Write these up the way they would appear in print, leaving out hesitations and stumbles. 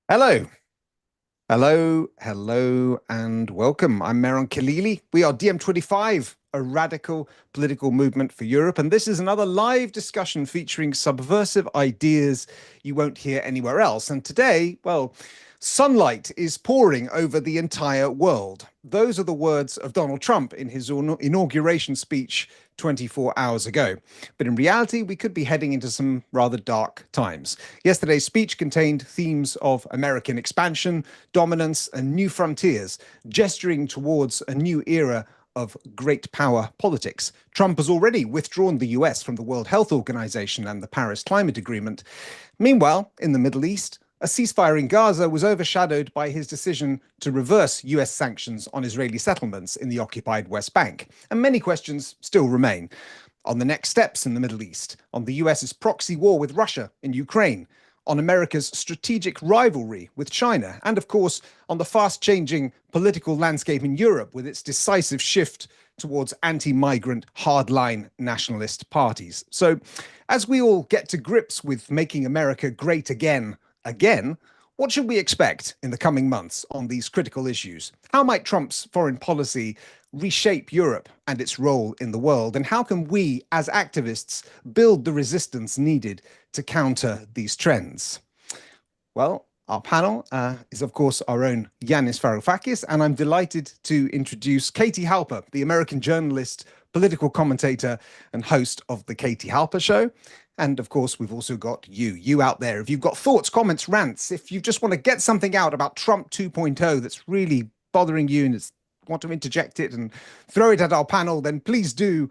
Hello, hello, and welcome. I'm Mehran Khalili. We are DiEM25, a radical political movement for Europe, and this is another live discussion featuring subversive ideas you won't hear anywhere else. And today, well, sunlight is pouring over the entire world. Those are the words of Donald Trump in his inauguration speech 24 hours ago. But in reality, we could be heading into some rather dark times. Yesterday's speech contained themes of American expansion, dominance, and new frontiers, gesturing towards a new era of great power politics. Trump has already withdrawn the US from the World Health Organization and the Paris Climate Agreement. Meanwhile, in the Middle East, a ceasefire in Gaza was overshadowed by his decision to reverse US sanctions on Israeli settlements in the occupied West Bank. And many questions still remain on the next steps in the Middle East, on the US's proxy war with Russia in Ukraine, on America's strategic rivalry with China, and of course, on the fast-changing political landscape in Europe with its decisive shift towards anti-migrant, hardline nationalist parties. So, as we all get to grips with making America great again, what should we expect in the coming months on these critical issues? How might Trump's foreign policy reshape Europe and its role in the world? And how can we, as activists, build the resistance needed to counter these trends? Well, our panel is, of course, our own Yanis Varoufakis, and I'm delighted to introduce Katie Halper, the American journalist, political commentator, and host of the Katie Halper Show. And of course, we've also got you out there. If you've got thoughts, comments, rants, if you just want to get something out about Trump 2.0 that's really bothering you and want to interject it and throw it at our panel, then please do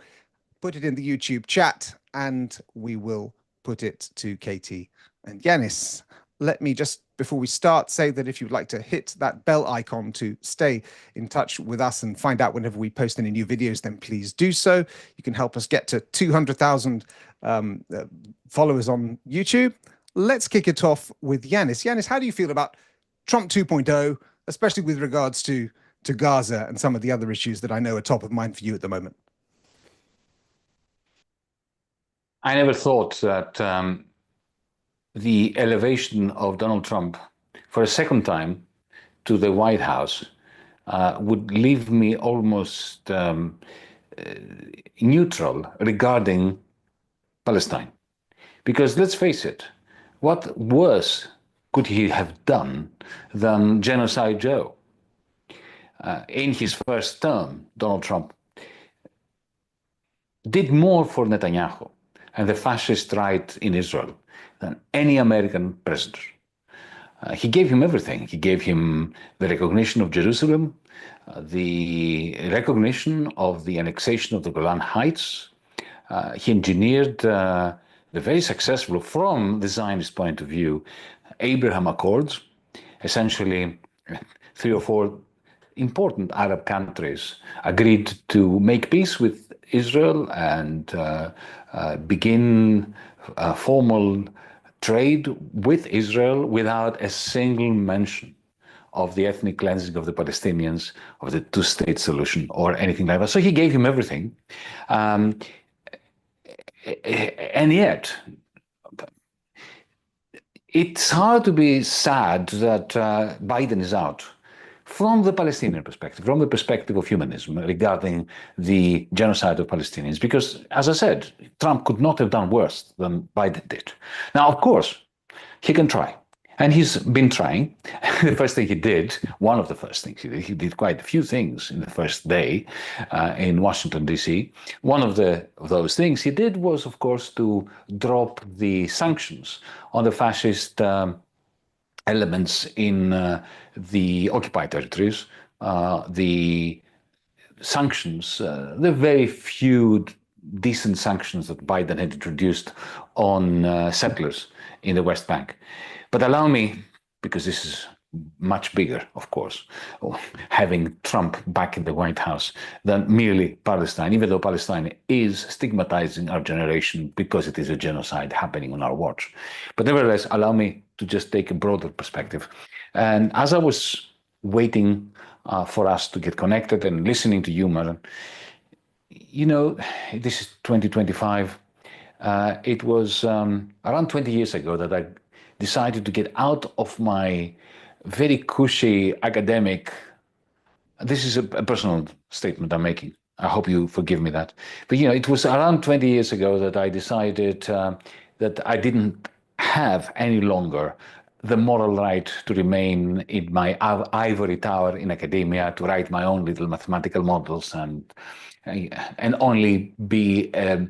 put it in the YouTube chat and we will put it to Katie and Yanis. Let me just, before we start, say that if you'd like to hit that bell icon to stay in touch with us and find out whenever we post any new videos, then please do so. You can help us get to 200,000 followers on YouTube. Let's kick it off with Yanis. Yanis, how do you feel about Trump 2.0, especially with regards to Gaza and some of the other issues that I know are top of mind for you at the moment? I never thought that the elevation of Donald Trump for a second time to the White House would leave me almost neutral regarding Palestine. Because let's face it, what worse could he have done than Genocide Joe? In his first term, Donald Trump did more for Netanyahu and the fascist right in Israel than any American president. He gave him everything. He gave him the recognition of Jerusalem, the recognition of the annexation of the Golan Heights. He engineered the very successful, from the Zionist point of view, Abraham Accords. Essentially, 3 or 4 important Arab countries agreed to make peace with Israel and begin formal trade with Israel without a single mention of the ethnic cleansing of the Palestinians, of the two-state solution, or anything like that. So he gave him everything. And yet, it's hard to be sad that Biden is out from the Palestinian perspective, from the perspective of humanism regarding the genocide of Palestinians, because, as I said, Trump could not have done worse than Biden did. Now, of course, he can try. And he's been trying. The first thing he did, one of the first things he did quite a few things in the first day in Washington, D.C. One of those things he did was, of course, to drop the sanctions on the fascist elements in the occupied territories, the sanctions, the very few decent sanctions that Biden had introduced on settlers in the West Bank. But allow me, because this is much bigger, of course, having Trump back in the White House than merely Palestine, even though Palestine is stigmatizing our generation because it is a genocide happening on our watch. But nevertheless, allow me to just take a broader perspective. And as I was waiting for us to get connected and listening to you, Mehran, you know, this is 2025. It was around 20 years ago that I decided to get out of my very cushy academic. This is a personal statement I'm making. I hope you forgive me that. But it was around 20 years ago that I decided that I didn't have any longer the moral right to remain in my ivory tower in academia, to write my own little mathematical models and only be a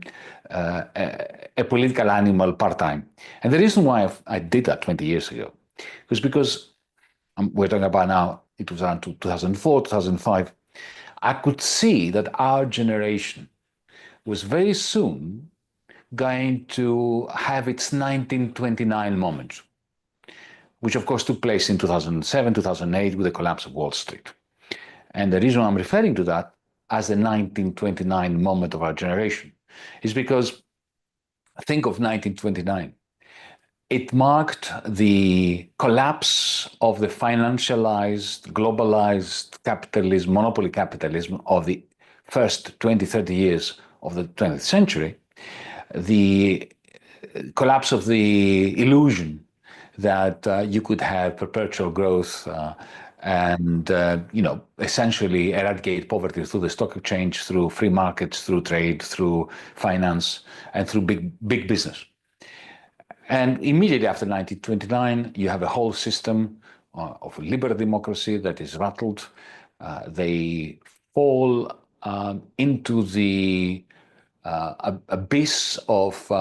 political animal part-time. And the reason why I did that 20 years ago was because we're talking about now, it was around 2004, 2005. I could see that our generation was very soon going to have its 1929 moment, which of course took place in 2007, 2008 with the collapse of Wall Street. And the reason I'm referring to that as the 1929 moment of our generation is because think of 1929. It marked the collapse of the financialized, globalized capitalism, monopoly capitalism of the first 20, 30 years of the 20th century, the collapse of the illusion that you could have perpetual growth and essentially eradicate poverty through the stock exchange, through free markets, through trade, through finance, and through big business. And immediately after 1929, you have a whole system of liberal democracy that is rattled. They fall into the abyss of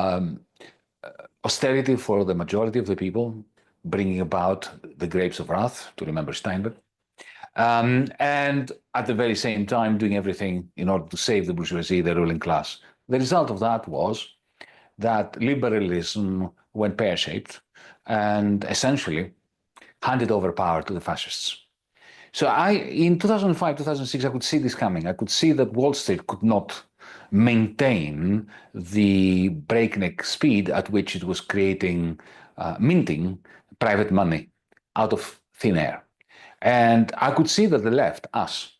austerity for the majority of the people, bringing about the grapes of wrath, to remember Steinbeck. And at the very same time, doing everything in order to save the bourgeoisie, the ruling class. The result of that was that liberalism went pear-shaped and essentially handed over power to the fascists. So in 2005, 2006, I could see this coming. I could see that Wall Street could not maintain the breakneck speed at which it was minting private money out of thin air. And I could see that the left, us,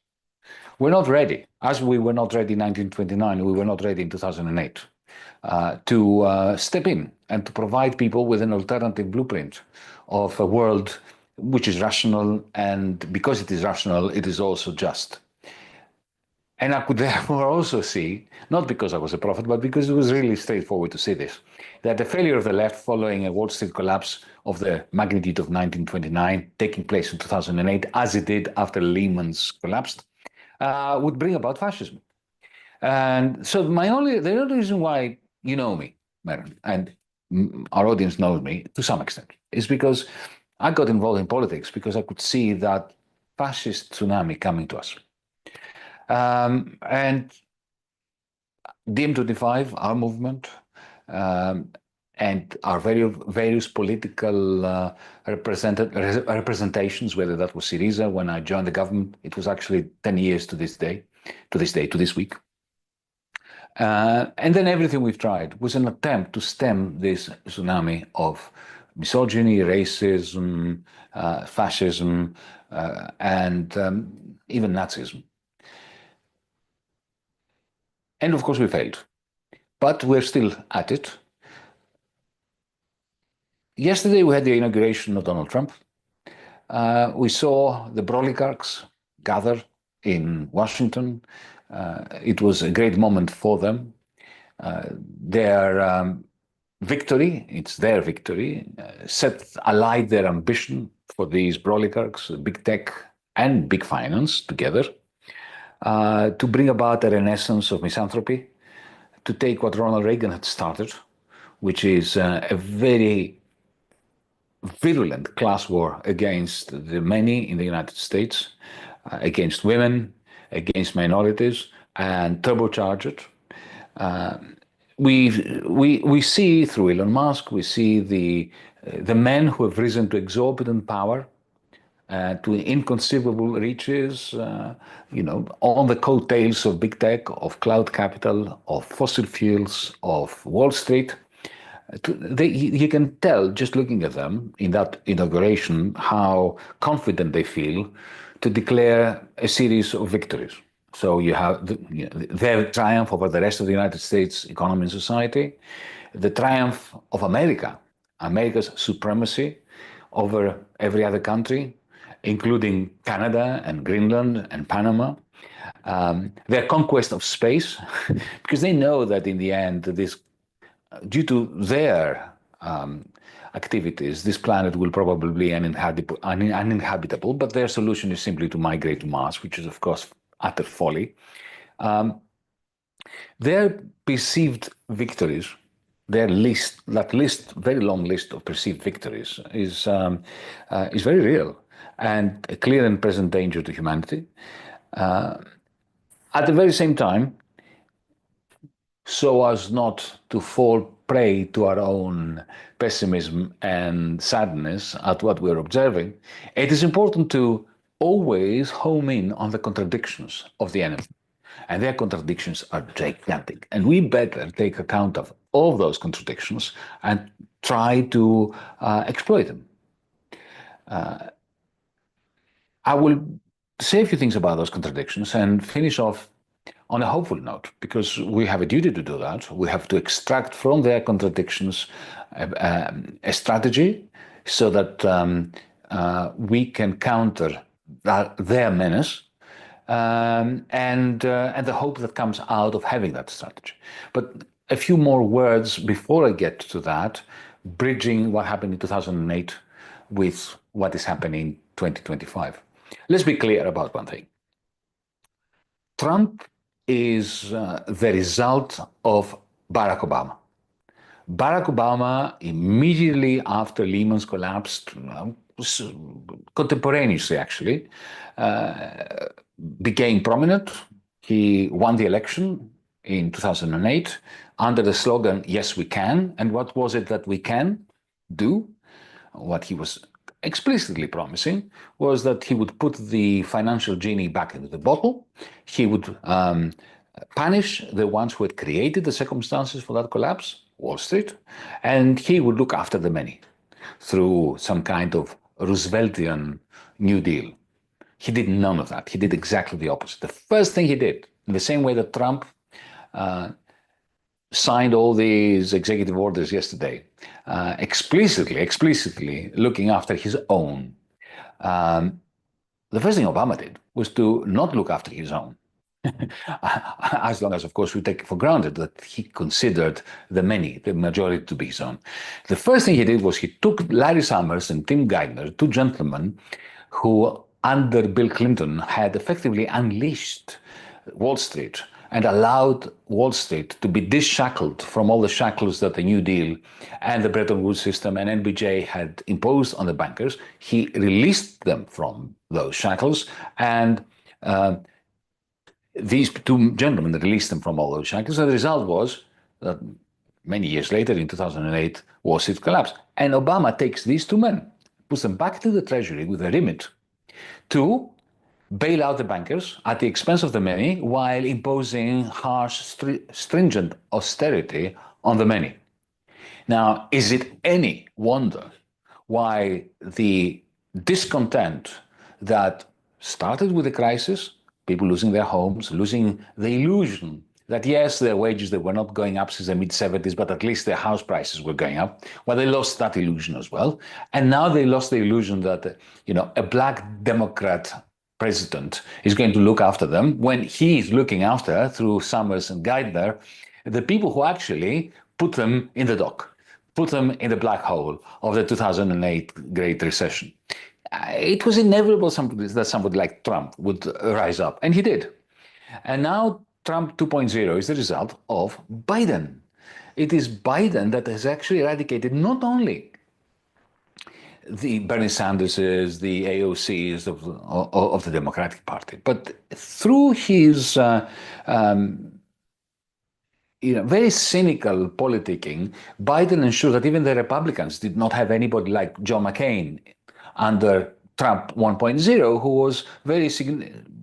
were not ready. As we were not ready in 1929, we were not ready in 2008 to step in and to provide people with an alternative blueprint of a world which is rational, and because it is rational, it is also just. And I could therefore also see, not because I was a prophet, but because it was really straightforward to see this, that the failure of the left following a Wall Street collapse of the magnitude of 1929, taking place in 2008, as it did after Lehman's collapsed, would bring about fascism. And so the only reason why you know me, Mehran, and our audience knows me to some extent, is because I got involved in politics because I could see that fascist tsunami coming to us. And DiEM25, our movement, and our various political representations, whether that was Syriza when I joined the government, it was actually 10 years to this week. And then everything we've tried was an attempt to stem this tsunami of misogyny, racism, fascism, and even Nazism. And of course we failed, but we're still at it. Yesterday we had the inauguration of Donald Trump. We saw the oligarchs gather in Washington. It was a great moment for them. Their victory, it's their victory, set alight their ambition for these oligarchs, big tech and big finance together, to bring about a renaissance of misanthropy, to take what Ronald Reagan had started, which is a very virulent class war against the many in the United States, against women, against minorities, and turbocharge it. We see through Elon Musk, we see the men who have risen to exorbitant power, to inconceivable reaches, on the coattails of big tech, of cloud capital, of fossil fuels, of Wall Street. You can tell just looking at them in that inauguration how confident they feel to declare a series of victories. So you have their triumph over the rest of the United States economy and society, the triumph of America America's supremacy over every other country, including Canada and Greenland and Panama. Their conquest of space, because they know that in the end, due to their activities, this planet will probably be uninhabitable, but their solution is simply to migrate to Mars, which is, of course, utter folly. Their perceived victories, very long list of perceived victories, is very real and a clear and present danger to humanity. At the very same time, so as not to fall prey to our own pessimism and sadness at what we're observing, it is important to always home in on the contradictions of the enemy. And their contradictions are gigantic. And we better take account of all those contradictions and try to exploit them. I will say a few things about those contradictions and finish off on a hopeful note, because we have a duty to do that. We have to extract from their contradictions a strategy so that we can counter their menace and the hope that comes out of having that strategy. But a few more words before I get to that, bridging what happened in 2008 with what is happening in 2025. Let's be clear about one thing. Trump is the result of Barack Obama. Barack Obama, immediately after Lehman's collapsed, contemporaneously actually, became prominent. He won the election in 2008 under the slogan, "Yes, we can." And what was it that we can do? What he was explicitly promising was that he would put the financial genie back into the bottle. He would punish the ones who had created the circumstances for that collapse, Wall Street, and he would look after the many through some kind of Rooseveltian New Deal. He did none of that. He did exactly the opposite. The first thing he did, in the same way that Trump signed all these executive orders yesterday, explicitly looking after his own. The first thing Obama did was to not look after his own. As long as, of course, we take it for granted that he considered the majority to be his own. The first thing he did was he took Larry Summers and Tim Geithner, two gentlemen who, under Bill Clinton, had effectively unleashed Wall Street and allowed Wall Street to be dishackled from all the shackles that the New Deal and the Bretton Woods system and NBJ had imposed on the bankers. He released them from those shackles, and these two gentlemen released them from all those shackles. And the result was that many years later, in 2008, Wall Street collapsed. And Obama takes these two men, puts them back to the Treasury with a remit to bail out the bankers at the expense of the many while imposing harsh, stringent austerity on the many. Now, is it any wonder why the discontent that started with the crisis, people losing their homes, losing the illusion that yes, their wages, they were not going up since the mid-70s, but at least their house prices were going up. Well, they lost that illusion as well. And now they lost the illusion that, a black Democrat president is going to look after them when he's looking after, through Summers and Geithner, the people who actually put them in the dock, put them in the black hole of the 2008 Great Recession. It was inevitable that somebody like Trump would rise up, and he did. And now Trump 2.0 is the result of Biden. It is Biden that has actually eradicated not only the Bernie Sanderses, the AOCs of the Democratic Party, but through his very cynical politicking, Biden ensured that even the Republicans did not have anybody like John McCain under Trump 1.0, who was very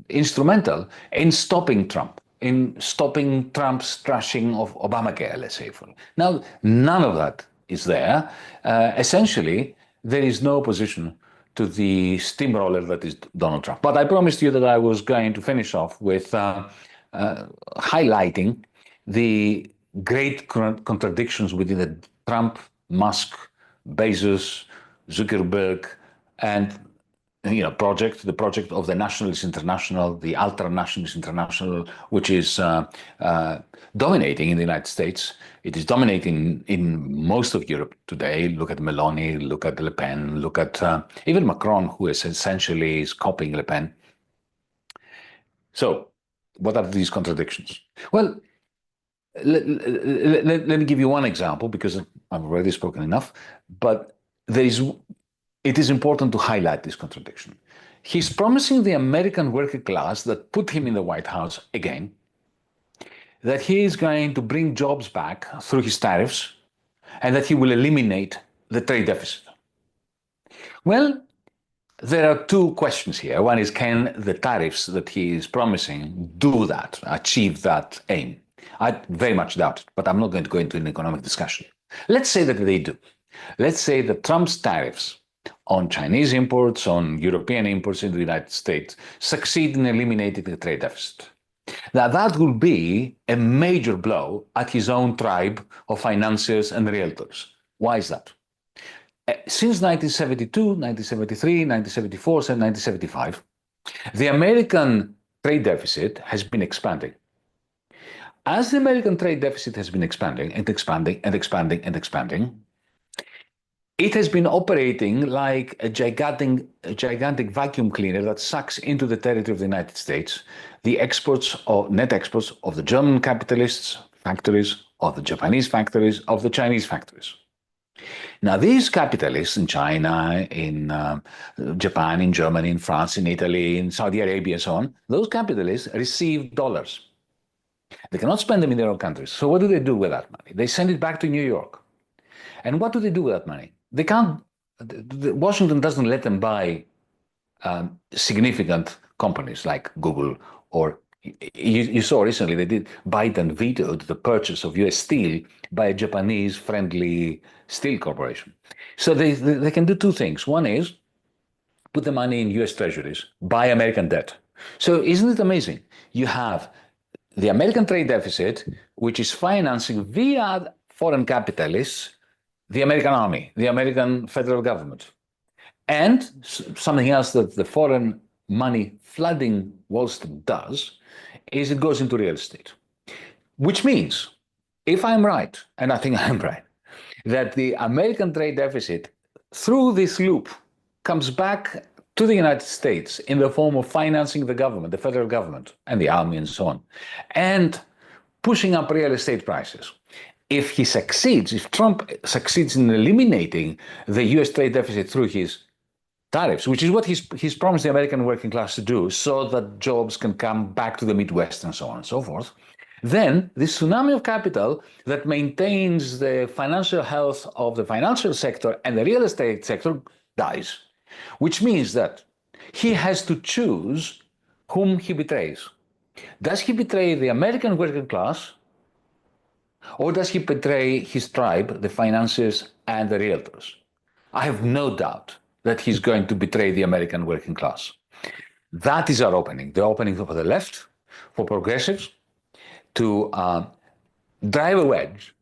instrumental in stopping Trump, in stopping Trump's trashing of Obamacare, let's say. Now, none of that is there. Essentially, there is no opposition to the steamroller that is Donald Trump. But I promised you that I was going to finish off with highlighting the great contradictions within the Trump-Musk Bezos, Zuckerberg, and the project of the Nationalist International, the Ultra-Nationalist International, which is dominating in the United States. It is dominating in most of Europe today. Look at Meloni, look at Le Pen, look at even Macron, who is essentially copying Le Pen. So, what are these contradictions? Well, let me give you one example, because I've already spoken enough, but it is important to highlight this contradiction. He's promising the American working class that put him in the White House again, that he is going to bring jobs back through his tariffs, and that he will eliminate the trade deficit. Well, there are two questions here. One is, can the tariffs that he is promising do that, achieve that aim? I very much doubt it, but I'm not going to go into an economic discussion. Let's say that they do. Let's say that Trump's tariffs on Chinese imports, on European imports in the United States, succeed in eliminating the trade deficit. Now, that will be a major blow at his own tribe of financiers and realtors. Why is that? Since 1972, 1973, 1974, and 1975, the American trade deficit has been expanding. As the American trade deficit has been expanding and expanding and expanding and expanding, it has been operating like a gigantic vacuum cleaner that sucks into the territory of the United States the net exports of the German capitalists' factories, of the Japanese factories, of the Chinese factories. Now, these capitalists in China, in Japan, in Germany, in France, in Italy, in Saudi Arabia, and so on, those capitalists receive dollars. They cannot spend them in their own countries. So what do they do with that money? They send it back to New York. And what do they do with that money? They can't, Washington doesn't let them buy significant companies like Google, or you saw recently Biden vetoed the purchase of US steel by a Japanese-friendly steel corporation. So they can do two things. One is put the money in US treasuries, buy American debt. So isn't it amazing? You have the American trade deficit, which is financing via foreign capitalists the American army, the American federal government. And something else that the foreign money flooding Wall Street does is it goes into real estate. Which means, if I'm right, and I think I'm right, that the American trade deficit through this loop comes back to the United States in the form of financing the government, the federal government, and the army and so on, and pushing up real estate prices. If Trump succeeds in eliminating the US trade deficit through his tariffs, which is what he's promised the American working class to do, so that jobs can come back to the Midwest and so on and so forth, then this tsunami of capital that maintains the financial health of the financial sector and the real estate sector dies, which means that he has to choose whom he betrays. Does he betray the American working class, or does he betray his tribe, the financiers and the realtors? I have no doubt that he's going to betray the American working class. That is our opening, the opening for the left, for progressives, to drive a wedge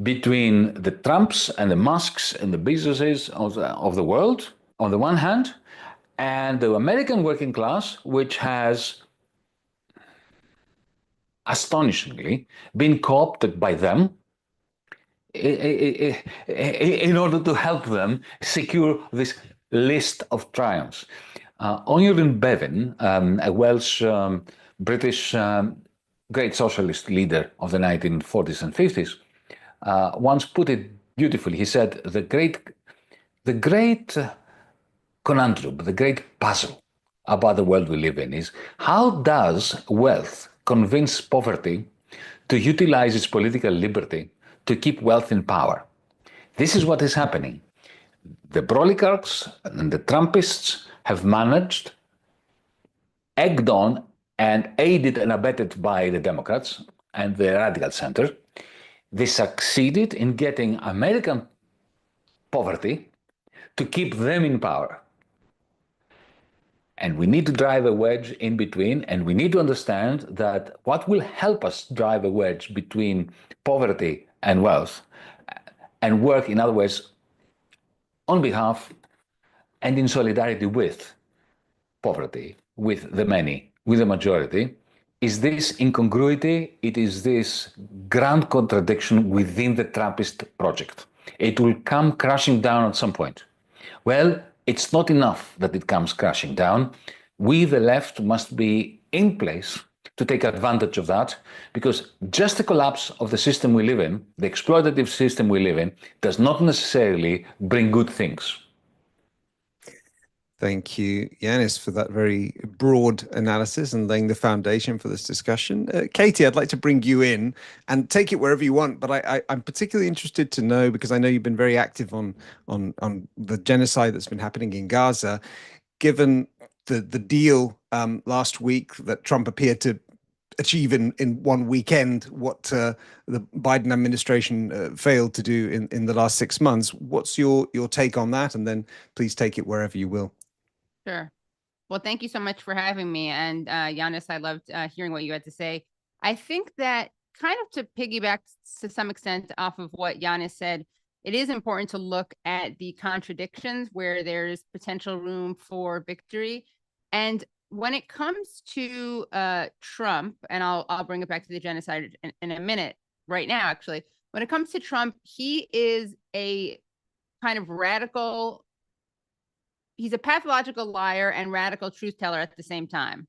between the Trumps and the Musks and the Bezoses of the world, on the one hand, and the American working class, which has astonishingly been co-opted by them in order to help them secure this list of triumphs. Onur Bevin, a Welsh British great socialist leader of the 1940s and 50s, once put it beautifully. He said, the great conundrum, the great puzzle about the world we live in is, how does wealth convince poverty to utilize its political liberty to keep wealth in power? This is what is happening. The oligarchs and the Trumpists have managed, egged on and aided and abetted by the Democrats and the radical center, they succeeded in getting American poverty to keep them in power. And we need to drive a wedge in between, and we need to understand that what will help us drive a wedge between poverty and wealth and work, in other words, on behalf and in solidarity with poverty, with the many, with the majority, is this incongruity, it is this grand contradiction within the Trumpist project. It will come crashing down at some point. Well, it's not enough that it comes crashing down. We, the left, must be in place to take advantage of that, because just the collapse of the system we live in, the exploitative system we live in, does not necessarily bring good things. Thank you, Yanis, for that very broad analysis and laying the foundation for this discussion. Katie, I'd like to bring you in and take it wherever you want, but I'm particularly interested to know, because I know you've been very active on the genocide that's been happening in Gaza, given the deal last week that Trump appeared to achieve in one weekend, what the Biden administration failed to do in the last 6 months. What's your take on that? And then please take it wherever you will. Sure. Well, thank you so much for having me. And Yanis, I loved hearing what you had to say. I think that kind of to piggyback to some extent off of what Yanis said, it is important to look at the contradictions where there's potential room for victory. And when it comes to Trump, and I'll bring it back to the genocide in a minute, right now, actually, when it comes to Trump, he is a kind of radical, he's a pathological liar and radical truth teller at the same time.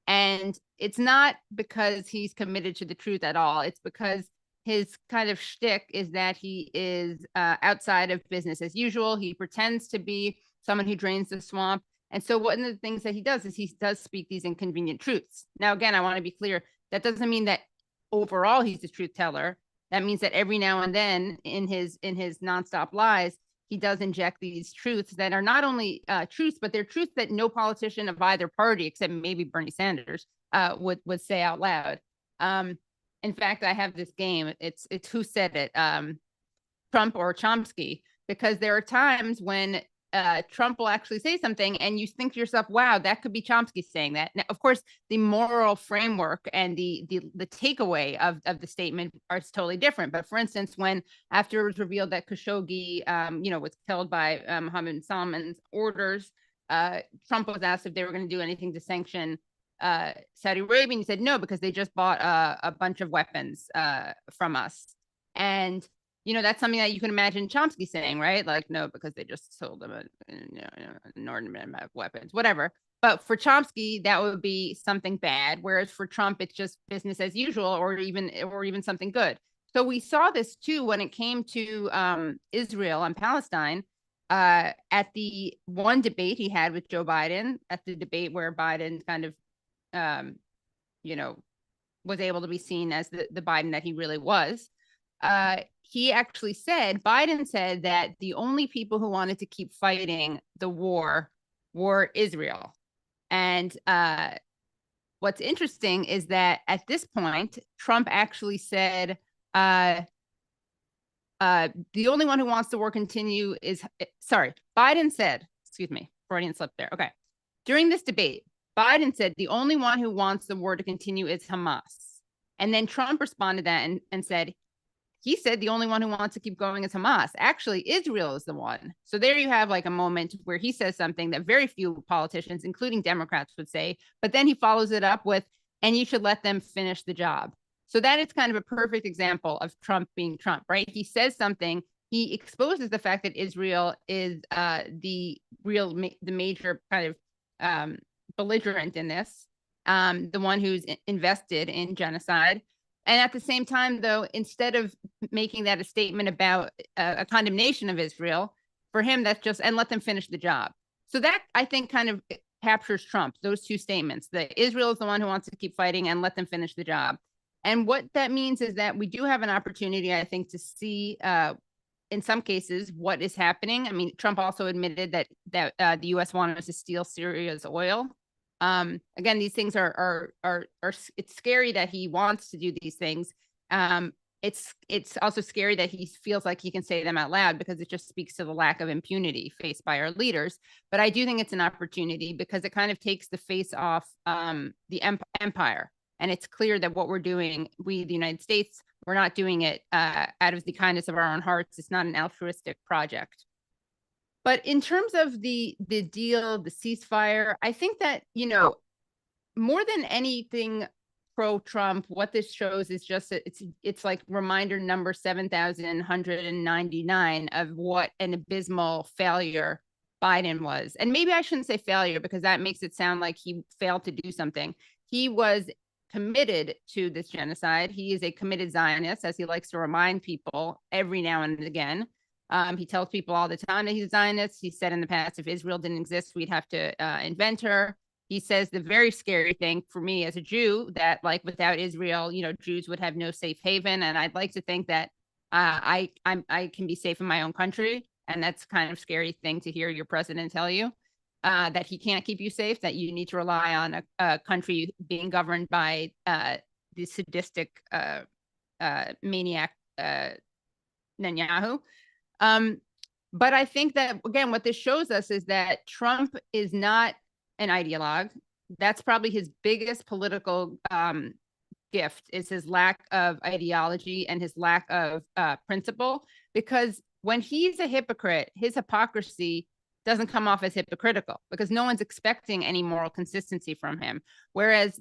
And it's not because he's committed to the truth at all. It's because his kind of shtick is that he is outside of business as usual. He pretends to be someone who drains the swamp. And so one of the things that he does is he does speak these inconvenient truths. Now, again, I want to be clear. That doesn't mean that overall he's a truth teller. That means that every now and then in his nonstop lies, he does inject these truths that are not only truths, but they're truths that no politician of either party, except maybe Bernie Sanders, would say out loud. In fact, I have this game. It's who said it, Trump or Chomsky, because there are times when Trump will actually say something and you think to yourself, wow, that could be Chomsky saying that. Now, of course, the moral framework and the takeaway of the statement are totally different. But for instance, when after it was revealed that Khashoggi, was killed by Mohammed Salman's orders, Trump was asked if they were going to do anything to sanction Saudi Arabia. And he said no, because they just bought a bunch of weapons from us. And that's something that you can imagine Chomsky saying, right? Like, no, because they just sold them an inordinate amount of weapons, whatever. But for Chomsky, that would be something bad. Whereas for Trump, it's just business as usual, or even something good. So we saw this too when it came to Israel and Palestine. At the one debate he had with Joe Biden, at the debate where Biden kind of, was able to be seen as the Biden that he really was. He actually said, Biden said that the only people who wanted to keep fighting the war were Israel. And what's interesting is that at this point, Trump actually said, the only one who wants the war continue is, Biden said, excuse me, Freudian slip there. Okay. During this debate, Biden said the only one who wants the war to continue is Hamas. And then Trump responded that and said, he said the only one who wants to keep going is Hamas. Actually, Israel is the one. So there you have like a moment where he says something that very few politicians, including Democrats, would say, but then he follows it up with, and you should let them finish the job. So that is kind of a perfect example of Trump being Trump, right? He says something, he exposes the fact that Israel is the major kind of belligerent in this, the one who's invested in genocide. And at the same time, though, instead of making that a statement about a condemnation of Israel, for him, that's just, and let them finish the job. So that, I think, kind of captures Trump, those two statements, that Israel is the one who wants to keep fighting and let them finish the job. And what that means is that we do have an opportunity, I think, to see, in some cases, what is happening. I mean, Trump also admitted that the U.S. wanted to steal Syria's oil. Again, these things are it's scary that he wants to do these things. It's also scary that he feels like he can say them out loud, because it just speaks to the lack of impunity faced by our leaders. But I do think it's an opportunity, because it kind of takes the face off the empire. And it's clear that what we're doing, we, the United States, we're not doing it out of the kindness of our own hearts. It's not an altruistic project. But in terms of the deal, the ceasefire, I think that, you know, more than anything pro-Trump, what this shows is just it's like reminder number 7,199 of what an abysmal failure Biden was. And maybe I shouldn't say failure because that makes it sound like he failed to do something. He was committed to this genocide. He is a committed Zionist, as he likes to remind people every now and again. He tells people all the time that he's a Zionist. He said in the past, if Israel didn't exist, we'd have to invent her. He says the very scary thing for me as a Jew, that like without Israel, you know, Jews would have no safe haven. And I'd like to think that I can be safe in my own country. And that's kind of scary thing to hear your president tell you, that he can't keep you safe, that you need to rely on a country being governed by the sadistic maniac Netanyahu. But I think that, again, what this shows us is that Trump is not an ideologue. That's probably his biggest political gift, is his lack of ideology and his lack of principle. Because when he's a hypocrite, his hypocrisy doesn't come off as hypocritical because no one's expecting any moral consistency from him. Whereas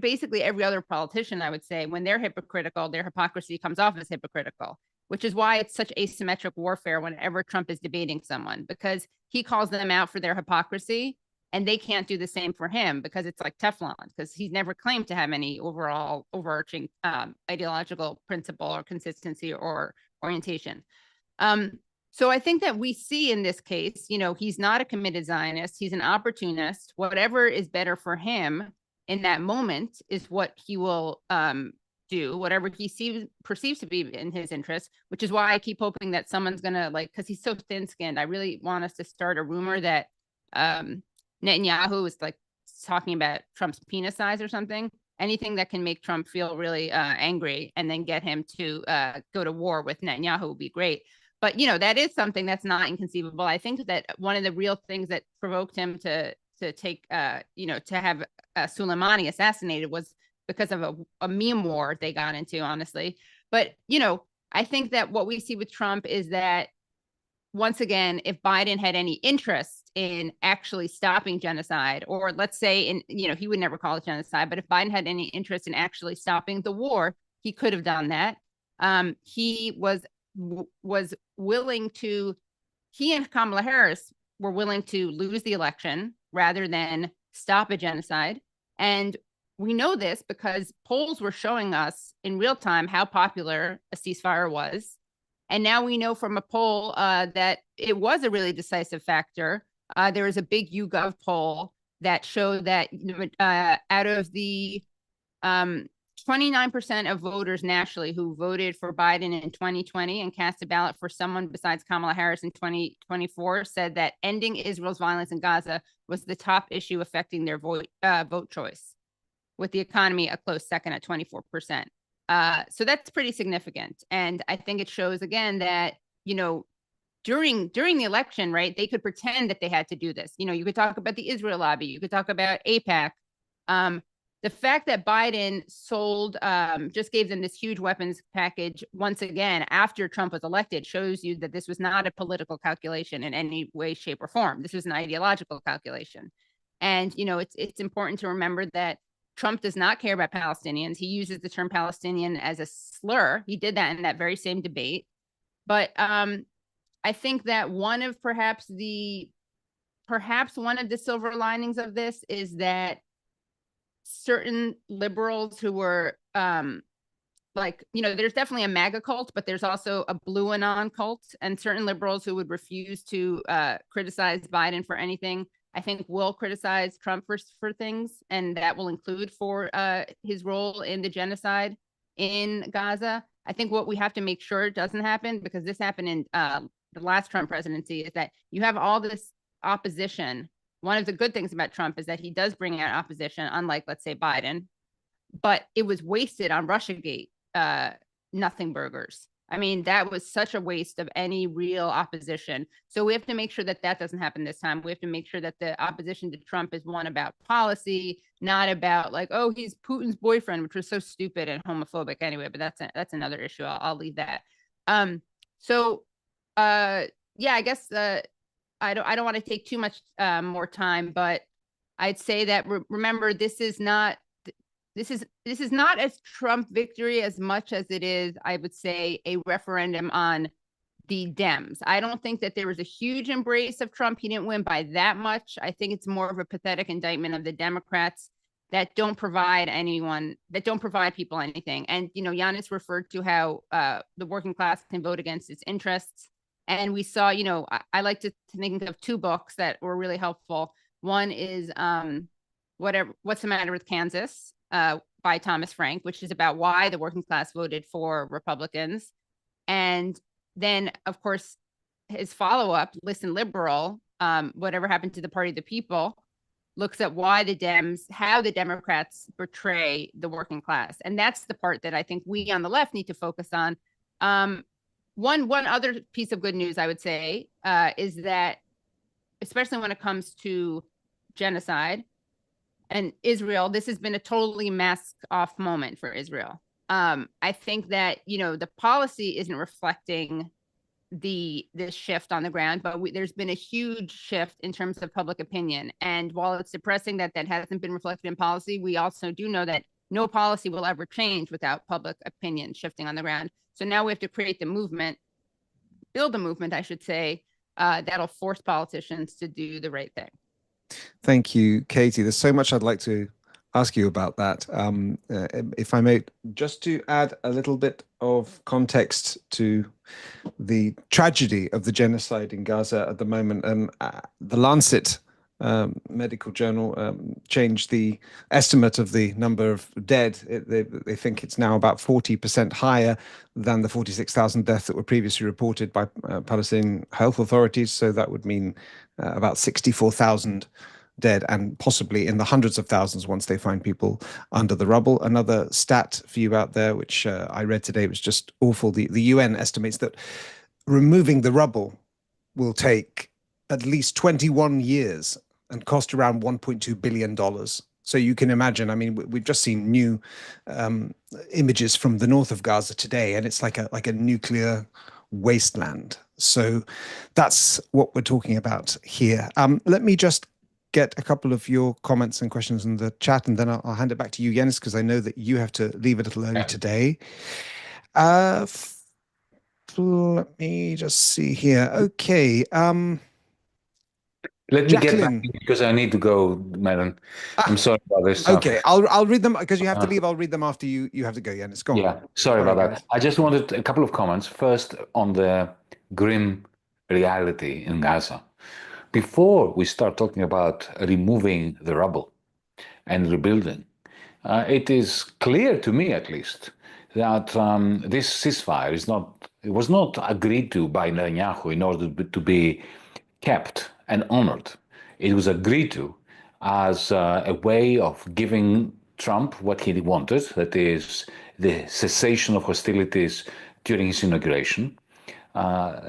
basically every other politician, I would say, when they're hypocritical, their hypocrisy comes off as hypocritical, which is why it's such asymmetric warfare whenever Trump is debating someone, because he calls them out for their hypocrisy and they can't do the same for him because it's like Teflon, because he's never claimed to have any overall overarching ideological principle or consistency or orientation. So I think that we see in this case, you know, he's not a committed Zionist. He's an opportunist. Whatever is better for him in that moment is what he will do, whatever he perceives to be in his interest, which is why I keep hoping that someone's going to, like, because he's so thin-skinned, I really want us to start a rumor that Netanyahu is like talking about Trump's penis size or something. Anything that can make Trump feel really angry and then get him to go to war with Netanyahu would be great. But, you know, that is something that's not inconceivable. I think that one of the real things that provoked him to take, you know, to have Soleimani assassinated was because of a meme war they got into, honestly. But, you know, I think that what we see with Trump is that, once again, if Biden had any interest in actually stopping genocide, or let's say, you know, he would never call it genocide, but if Biden had any interest in actually stopping the war, he could have done that. He was willing to, he and Kamala Harris were willing to lose the election rather than stop a genocide. And we know this because polls were showing us in real time how popular a ceasefire was. And now we know from a poll that it was a really decisive factor. There was a big YouGov poll that showed that out of the 29% of voters nationally who voted for Biden in 2020 and cast a ballot for someone besides Kamala Harris in 2024 said that ending Israel's violence in Gaza was the top issue affecting their vote choice, with the economy a close second at 24%. So that's pretty significant. And I think it shows again that, you know, during the election, right, they could pretend that they had to do this. You know, you could talk about the Israel lobby, you could talk about AIPAC. The fact that Biden just gave them this huge weapons package once again after Trump was elected shows you that this was not a political calculation in any way, shape, or form. This was an ideological calculation. And, you know, it's important to remember that Trump does not care about Palestinians. He uses the term Palestinian as a slur. He did that in that very same debate. But I think that one of the silver linings of this is that certain liberals who were like, you know, there's definitely a MAGA cult, but there's also a blue anon cult, and certain liberals who would refuse to criticize Biden for anything, I think will criticize Trump for things, and that will include for his role in the genocide in Gaza. I think what we have to make sure doesn't happen, because this happened in the last Trump presidency, is that you have all this opposition. One of the good things about Trump is that he does bring out opposition, unlike, let's say, Biden, but it was wasted on Russiagate nothing burgers. I mean, that was such a waste of any real opposition. So we have to make sure that that doesn't happen this time. We have to make sure that the opposition to Trump is one about policy, not about like, oh, he's Putin's boyfriend, which was so stupid and homophobic anyway. But that's another issue. I'll leave that. Yeah, I guess I don't want to take too much more time, but I'd say that remember, this is not a Trump victory as much as it is, I would say, a referendum on the Dems. I don't think that there was a huge embrace of Trump. He didn't win by that much. I think it's more of a pathetic indictment of the Democrats that don't provide people anything. And, Yanis referred to how the working class can vote against its interests. And we saw, I like to think of two books that were really helpful. One is What's the Matter with Kansas by Thomas Frank, which is about why the working class voted for Republicans. And then, of course, his follow-up, Listen Liberal, Whatever Happened to the Party of the People, looks at how the Democrats betray the working class. And that's the part that I think we on the left need to focus on. One other piece of good news, I would say, is that, especially when it comes to genocide and Israel, this has been a totally masked off moment for Israel. I think that, the policy isn't reflecting this shift on the ground, but there's been a huge shift in terms of public opinion. And while it's depressing that hasn't been reflected in policy, we also do know that no policy will ever change without public opinion shifting on the ground. So now we have to create build a movement, I should say, that'll force politicians to do the right thing. Thank you, Katie. There's so much I'd like to ask you about that. If I may, just to add a little bit of context to the tragedy of the genocide in Gaza at the moment, the Lancet medical journal changed the estimate of the number of dead. They think it's now about 40% higher than the 46,000 deaths that were previously reported by Palestinian health authorities. So that would mean about 64,000 dead, and possibly in the hundreds of thousands once they find people under the rubble. Another stat for you out there, which I read today, was just awful. The UN estimates that removing the rubble will take at least 21 years and cost around $1.2 billion. So you can imagine, I mean, we've just seen new images from the north of Gaza today, and it's like a nuclear wasteland. So that's what we're talking about here. Let me just get a couple of your comments and questions in the chat, and then I'll hand it back to you, Yanis, because I know that you have to leave a little early today. Let me just see here. Okay. Let me get back because I need to go, Mehran. I'm sorry about this. Okay, I'll read them because you have to leave. I'll read them after you have to go, Yanis. Go on. Yeah, sorry about that. I just wanted a couple of comments. First, on the grim reality in Gaza. Before we start talking about removing the rubble and rebuilding, it is clear to me, at least, that this ceasefire was not agreed to by Netanyahu in order to be kept and honored. It was agreed to as a way of giving Trump what he wanted, that is the cessation of hostilities during his inauguration.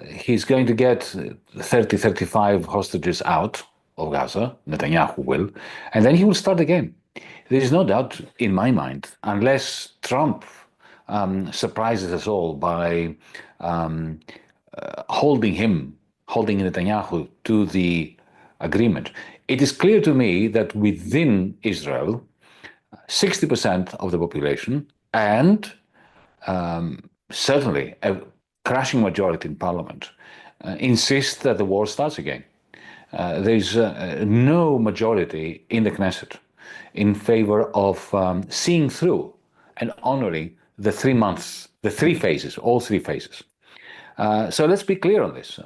He's going to get 35 hostages out of Gaza, Netanyahu will, and then he will start again. There is no doubt in my mind, unless Trump surprises us all by holding Netanyahu to the agreement. It is clear to me that within Israel, 60% of the population and certainly a crashing majority in parliament insist that the war starts again. There's no majority in the Knesset in favor of seeing through and honoring the 3 months, all three phases. So let's be clear on this.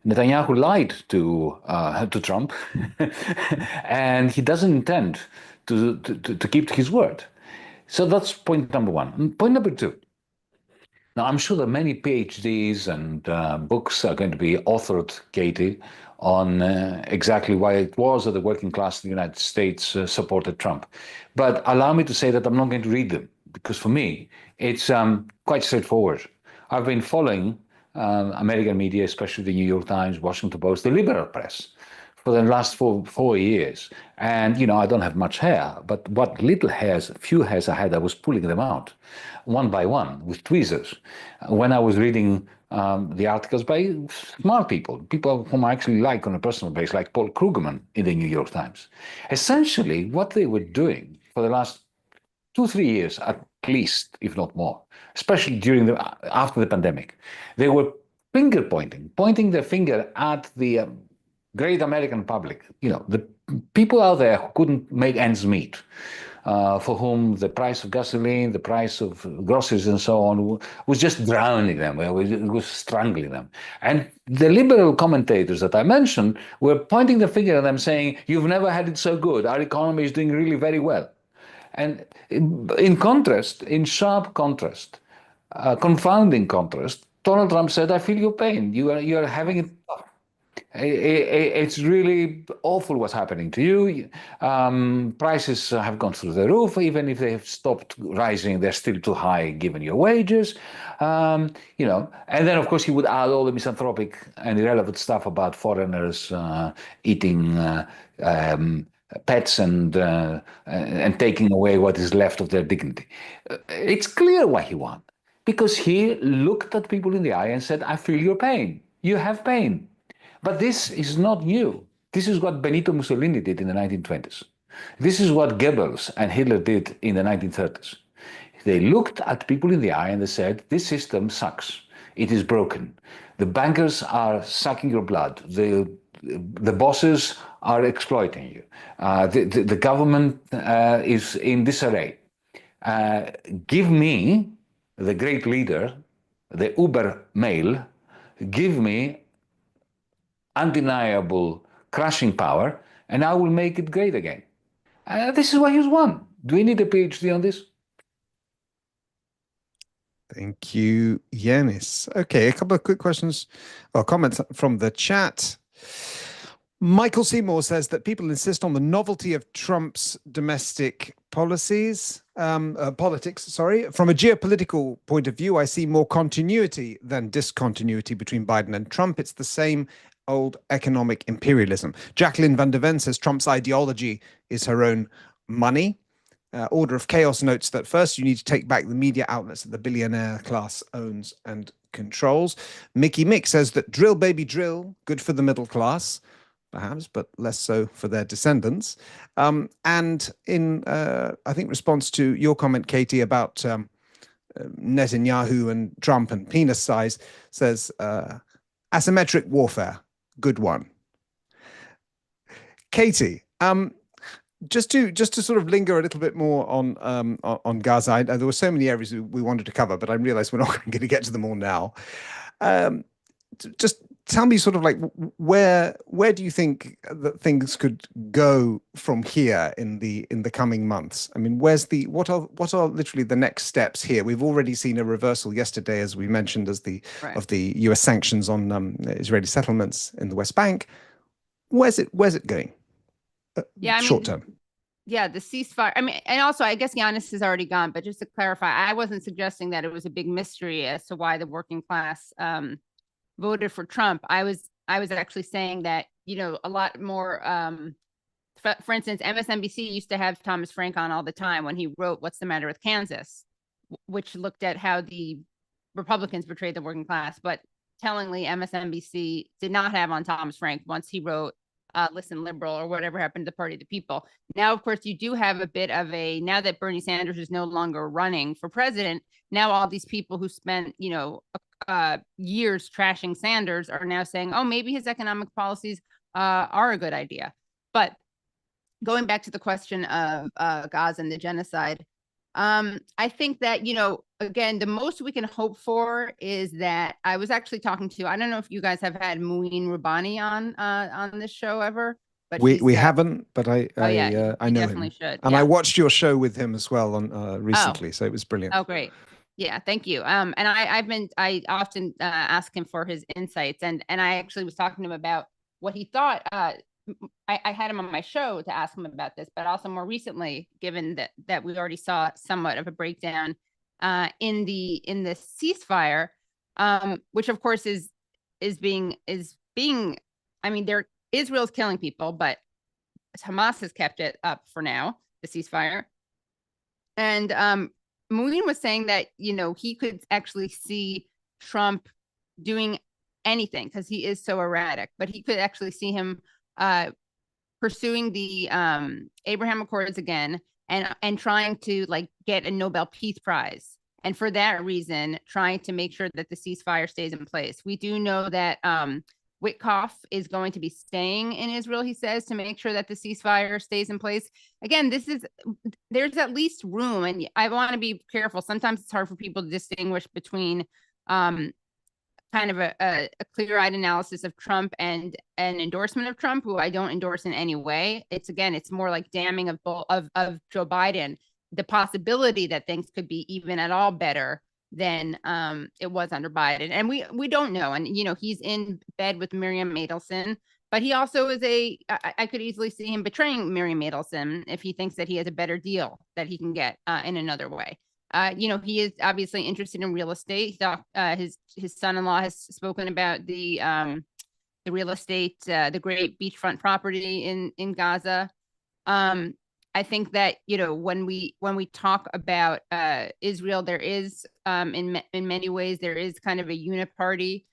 Netanyahu lied to Trump, and he doesn't intend to keep his word. So that's point number one. Point number two. Now, I'm sure that many PhDs and books are going to be authored, Katie, on exactly why it was that the working class in the United States supported Trump. But allow me to say that I'm not going to read them, because for me, it's quite straightforward. I've been following American media, especially the New York Times, Washington Post, the liberal press, for the last four years. And, I don't have much hair, but what few hairs I had, I was pulling them out one by one with tweezers when I was reading the articles by smart people whom I actually like on a personal basis, like Paul Krugman in the New York Times. Essentially, what they were doing for the last 2-3 years at least, if not more, especially after the pandemic, they were pointing their finger at the great American public, the people out there who couldn't make ends meet, for whom the price of gasoline, the price of groceries and so on was just drowning them, it was strangling them. And the liberal commentators that I mentioned were pointing the finger at them saying, you've never had it so good, our economy is doing really very well. And in contrast, in sharp contrast, confounding contrast, Donald Trump said, I feel your pain. You are having it tough. It's really awful what's happening to you. Prices have gone through the roof. Even if they have stopped rising, they're still too high given your wages. And then, of course, he would add all the misanthropic and irrelevant stuff about foreigners eating pets and taking away what is left of their dignity. It's clear why he won. Because he looked at people in the eye and said, I feel your pain. You have pain. But this is not new. This is what Benito Mussolini did in the 1920s. This is what Goebbels and Hitler did in the 1930s. They looked at people in the eye and they said, this system sucks. It is broken. The bankers are sucking your blood. The bosses are exploiting you. The government is in disarray. Give me, the great leader, the uber male, give me undeniable crushing power, and I will make it great again. This is why he's won. Do we need a PhD on this? Thank you, Yanis. Okay, a couple of quick questions or comments from the chat. Michael Seymour says that people insist on the novelty of Trump's domestic politics. From a geopolitical point of view, I see more continuity than discontinuity between Biden and Trump. It's the same old economic imperialism. Jacqueline van der Ven says Trump's ideology is her own money. Order of Chaos notes that first you need to take back the media outlets that the billionaire class owns and controls. Mickey Mick says that drill, baby, drill, good for the middle class, perhaps, but less so for their descendants. And in, I think, response to your comment, Katie, about Netanyahu and Trump and penis size, says asymmetric warfare, good one. Katie, just to sort of linger a little bit more on Gaza, there were so many areas we wanted to cover, but I realize we're not going to get to them all now. Just tell me sort of like where do you think that things could go from here in the coming months? I mean, what are literally the next steps here? We've already seen a reversal yesterday, as we mentioned, of the US sanctions on Israeli settlements in the West Bank. Where's it going? Short term. Yeah, the ceasefire. I mean, and also, I guess Yanis has already gone, but just to clarify, I wasn't suggesting that it was a big mystery as to why the working class voted for Trump. I was actually saying that, a lot more, for instance, MSNBC used to have Thomas Frank on all the time when he wrote What's the Matter with Kansas, which looked at how the Republicans betrayed the working class. But tellingly, MSNBC did not have on Thomas Frank once he wrote Listen Liberal, or whatever happened to the Party of the People. Now, of course, you do have a bit of now that Bernie Sanders is no longer running for president, now all these people who spent, years trashing Sanders are now saying, oh, maybe his economic policies are a good idea. But going back to the question of Gaza and the genocide, I think that, again, the most we can hope for is that I was actually talking to, I don't know if you guys have had Muin Rabbani on this show ever, but we haven't, but I know definitely him. should. And I watched your show with him as well on recently, so it was brilliant. Oh, great. Yeah, thank you. And I often ask him for his insights, and I actually was talking to him about what he thought. I had him on my show to ask him about this, but also more recently, given that we already saw somewhat of a breakdown in the ceasefire, which of course is being. I mean, Israel's killing people, but Hamas has kept it up for now, the ceasefire. And Muin was saying that he could actually see Trump doing anything because he is so erratic, but he could actually see him pursuing the Abraham Accords again and trying to like get a Nobel Peace Prize. And for that reason, trying to make sure that the ceasefire stays in place. We do know that Witkoff is going to be staying in Israel, he says, to make sure that the ceasefire stays in place. Again, there's at least room, and I want to be careful. Sometimes it's hard for people to distinguish between kind of a clear-eyed analysis of Trump and an endorsement of Trump, who I don't endorse in any way. It's more like damning of Joe Biden, the possibility that things could be even at all better than it was under Biden. And we don't know. And, he's in bed with Miriam Adelson, but he also is I could easily see him betraying Miriam Adelson if he thinks that he has a better deal that he can get in another way. He is obviously interested in real estate. His son-in-law has spoken about the real estate, the great beachfront property in Gaza. I think that, when we talk about Israel, there is in many ways there is kind of a uniparty.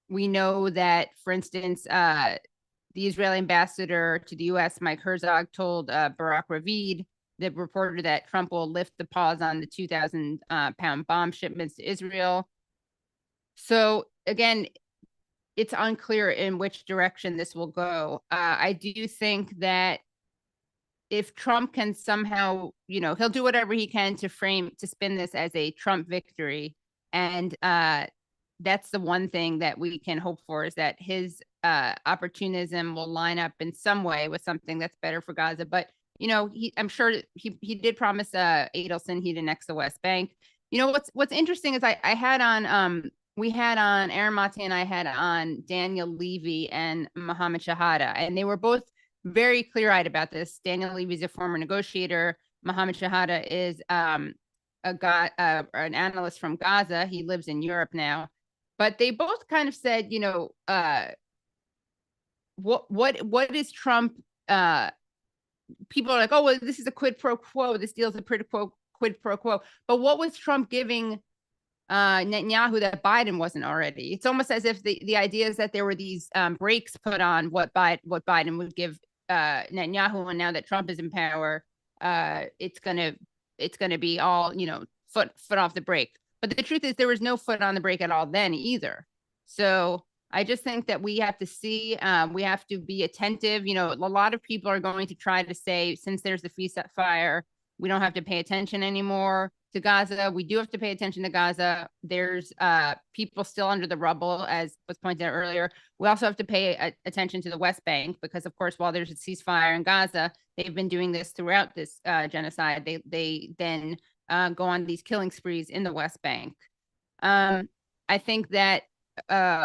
We know that, for instance, the Israeli ambassador to the U.S., Mike Herzog, told Barak Ravid, the reporter, that Trump will lift the pause on the 2,000-pound bomb shipments to Israel. So again, it's unclear in which direction this will go. I do think that if Trump can somehow, he'll do whatever he can to spin this as a Trump victory. And that's the one thing that we can hope for, is that his opportunism will line up in some way with something that's better for Gaza. But I'm sure he did promise Adelson he'd annex the West Bank. What's interesting is I had on we had on Aaron Mati, and I had on Daniel Levy and Mohammed Shahada, and they were both very clear-eyed about this. Daniel Levy is a former negotiator. Mohammed Shahada is an analyst from Gaza. He lives in Europe now, but they both kind of said, what is Trump? People are like, oh, well, this is a quid pro quo. This deal is a quid pro quo. But what was Trump giving Netanyahu that Biden wasn't already? It's almost as if the idea is that there were these brakes put on what Biden would give Netanyahu, and now that Trump is in power, it's gonna be all foot off the brake. But the truth is, there was no foot on the brake at all then either. So I just think that we have to see, we have to be attentive. A lot of people are going to try to say, since there's the ceasefire, we don't have to pay attention anymore to Gaza. We do have to pay attention to Gaza. There's people still under the rubble, as was pointed out earlier. We also have to pay attention to the West Bank, because, of course, while there's a ceasefire in Gaza, they've been doing this throughout this genocide. They then go on these killing sprees in the West Bank. I think that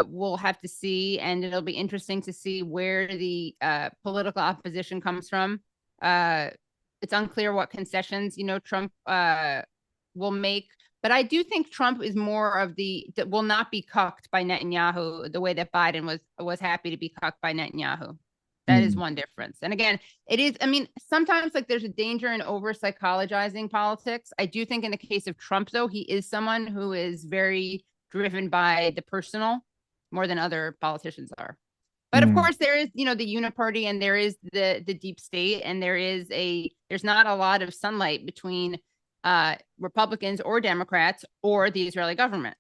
we'll have to see, and it'll be interesting to see where the political opposition comes from. It's unclear what concessions, Trump will make, but I do think Trump is more of that will not be cucked by Netanyahu the way that Biden was happy to be cucked by Netanyahu. That is one difference. And again, it is, sometimes there's a danger in over psychologizing politics. I do think in the case of Trump, though, he is someone who is very driven by the personal more than other politicians are. But of course, there is, the uniparty, and there is the deep state, and there's not a lot of sunlight between Republicans or Democrats or the Israeli government.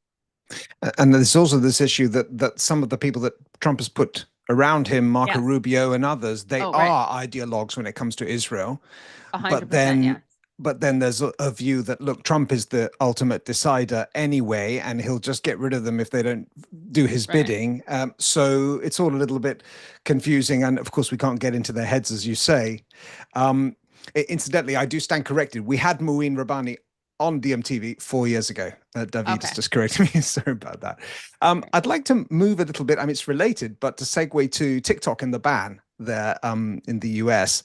And there's also this issue that some of the people that Trump has put around him, Marco Rubio and others, they are ideologues when it comes to Israel. 100%, But then there's a view that, look, Trump is the ultimate decider anyway, and he'll just get rid of them if they don't do his bidding. So it's all a little bit confusing. And of course, we can't get into their heads, as you say. Incidentally, I do stand corrected. We had Mouin Rabbani on DMTV 4 years ago. David is just correcting me. Sorry about that. I'd like to move a little bit. It's related, but to segue to TikTok and the ban there in the US.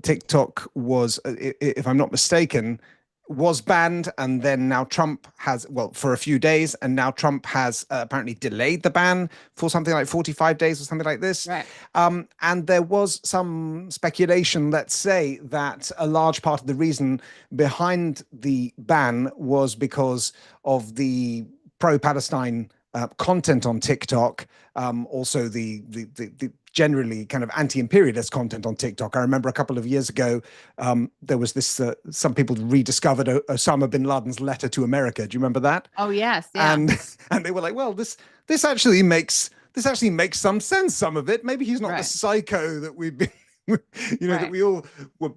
TikTok was, if I'm not mistaken, was banned, and then now Trump has, for a few days, and now Trump has apparently delayed the ban for something like 45 days or something like this. Right. And there was some speculation, let's say, that a large part of the reason behind the ban was because of the pro-Palestine content on TikTok, also the generally kind of anti-imperialist content on TikTok. I remember a couple of years ago, there was this, some people rediscovered Osama bin Laden's letter to America. Do you remember that? Oh, yes. Yeah. And they were like, well, this actually makes some sense, some of it. Maybe he's not the psycho that we've been, that we all were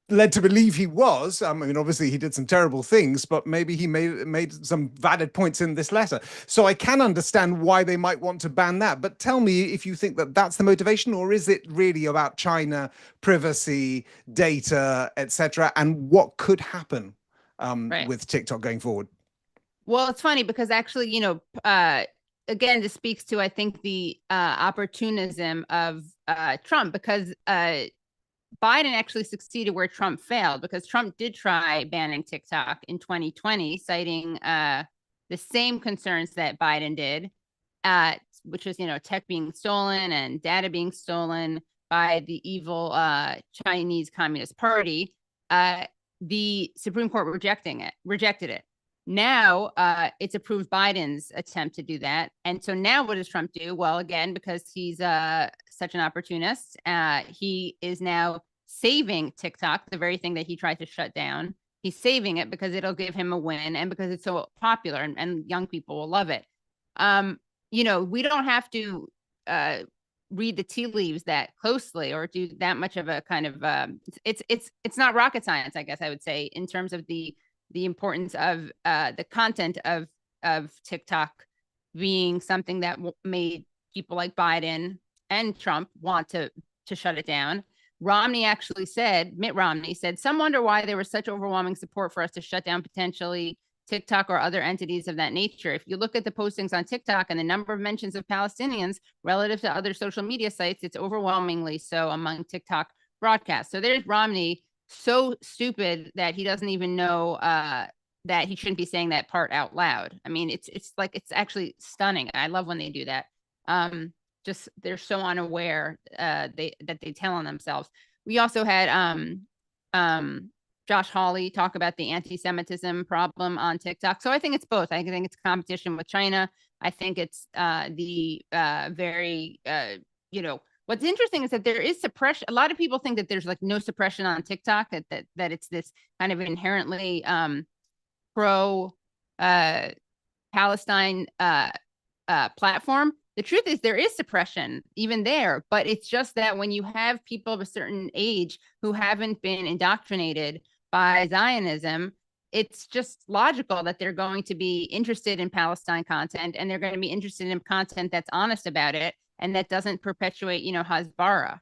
led to believe he was. I mean, obviously he did some terrible things, but maybe he made some valid points in this letter. So I can understand why they might want to ban that. But tell me if you think that that's the motivation, or is it really about China, privacy, data, etc., and what could happen with TikTok going forward? Well, it's funny because actually, again, this speaks to, I think, the opportunism of Trump, because Biden actually succeeded where Trump failed, because Trump did try banning TikTok in 2020, citing the same concerns that Biden did, which is, tech being stolen and data being stolen by the evil Chinese Communist Party. The Supreme Court rejected it. Now it's approved Biden's attempt to do that. And so now what does Trump do? Well, again, because he's such an opportunist, he is now saving TikTok, the very thing that he tried to shut down. He's saving it because it'll give him a win, and because it's so popular and young people will love it. We don't have to read the tea leaves that closely or do that much of a kind of it's not rocket science, I guess I would say, in terms of the importance of the content of TikTok being something that made people like Biden and Trump want to shut it down. Mitt Romney said, some wonder why there was such overwhelming support for us to shut down potentially TikTok or other entities of that nature. If you look at the postings on TikTok and the number of mentions of Palestinians relative to other social media sites, it's overwhelmingly so among TikTok broadcasts. So there's Romney, so stupid that he doesn't even know that he shouldn't be saying that part out loud. I mean, it's actually stunning. I love when they do that. Just they're so unaware that they tell on themselves. We also had Josh Hawley talk about the anti-Semitism problem on TikTok. So I think it's both. I think it's competition with China. I think it's what's interesting is that there is suppression. A lot of people think that there's like no suppression on TikTok, that it's this kind of inherently pro Palestine platform. The truth is there is suppression even there, but it's just that when you have people of a certain age who haven't been indoctrinated by Zionism, it's just logical that they're going to be interested in Palestine content, and they're going to be interested in content that's honest about it and that doesn't perpetuate, Hasbara.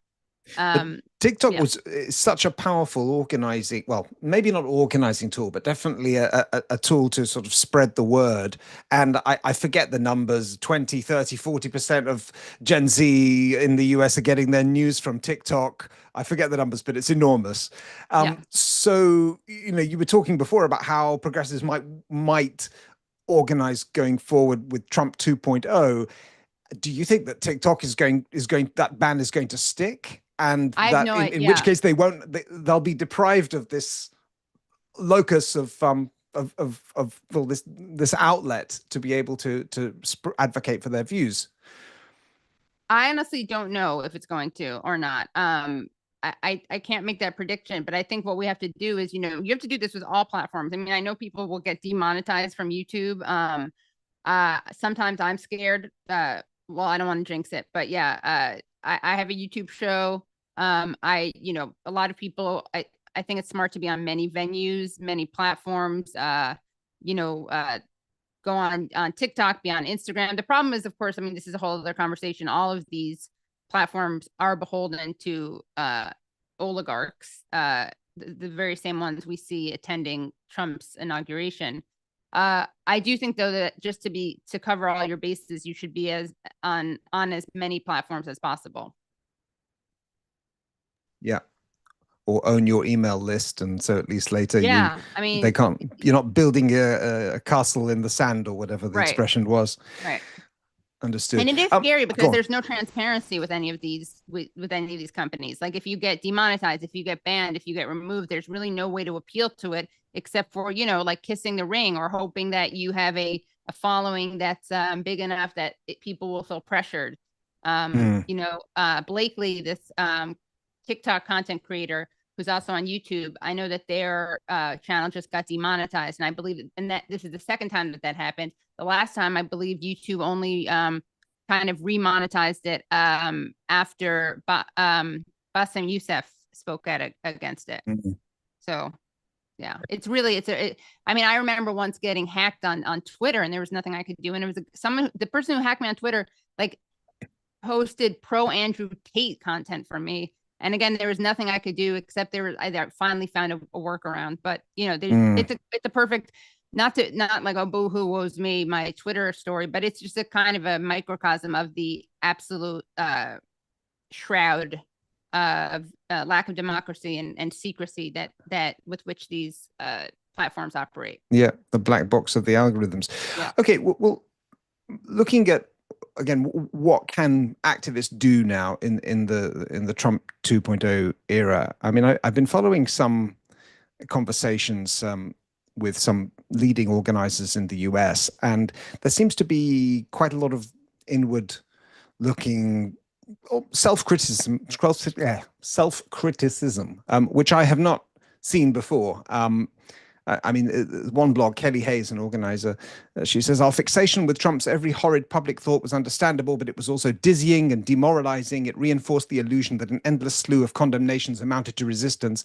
TikTok was such a powerful organizing, well, maybe not organizing tool, but definitely a tool to sort of spread the word. And I forget the numbers, 20, 30, 40% of Gen Z in the US are getting their news from TikTok. I forget the numbers, but it's enormous. So, you were talking before about how progressives might organize going forward with Trump 2.0. Do you think that TikTok that ban is going to stick? And that in which case they'll be deprived of this locus of this outlet to be able to advocate for their views? I honestly don't know if it's going to or not. I can't make that prediction, but I think what we have to do is, you have to do this with all platforms. I mean, I know people will get demonetized from YouTube. Sometimes I'm scared. Well, I don't want to jinx it, but I have a YouTube show. A lot of people, I think it's smart to be on many venues, many platforms, go on TikTok, be on Instagram. The problem is, of course, I mean, this is a whole other conversation. All of these platforms are beholden to oligarchs, the very same ones we see attending Trump's inauguration. I do think, though, that just to cover all your bases, you should be on as many platforms as possible. Yeah. Or own your email list, and so at least later you're not building a castle in the sand, or whatever the expression was. Right. Understood. And it is scary because there's no transparency with any of these companies. Like if you get demonetized, if you get banned, if you get removed, there's really no way to appeal to it except for, like kissing the ring or hoping that you have a a following that's big enough that people will feel pressured. Blakely, this TikTok content creator who's also on YouTube, I know that their channel just got demonetized, and I believe, and that this is the second time that happened. The last time, I believe, YouTube only kind of remonetized it after Bassem Youssef spoke against it. So yeah, it's really, I mean, I remember once getting hacked on Twitter, and there was nothing I could do. And it was the person who hacked me on Twitter, like, posted pro Andrew Tate content for me. And again, there was nothing I could do except I finally found a workaround. But it's a perfect, not like, oh, boo-hoo, woe's me, my Twitter story, but it's just a kind of a microcosm of the absolute shroud of lack of democracy and secrecy that with which these platforms operate. Yeah, the black box of the algorithms. Yeah. Okay, well, looking at, again, what can activists do now in the Trump 2.0 era? I mean, I've been following some conversations with some leading organizers in the US, and there seems to be quite a lot of inward looking self-criticism, which I have not seen before. I mean, one blog, Kelly Hayes, an organizer, she says, our fixation with Trump's every horrid public thought was understandable, but it was also dizzying and demoralizing. It reinforced the illusion that an endless slew of condemnations amounted to resistance.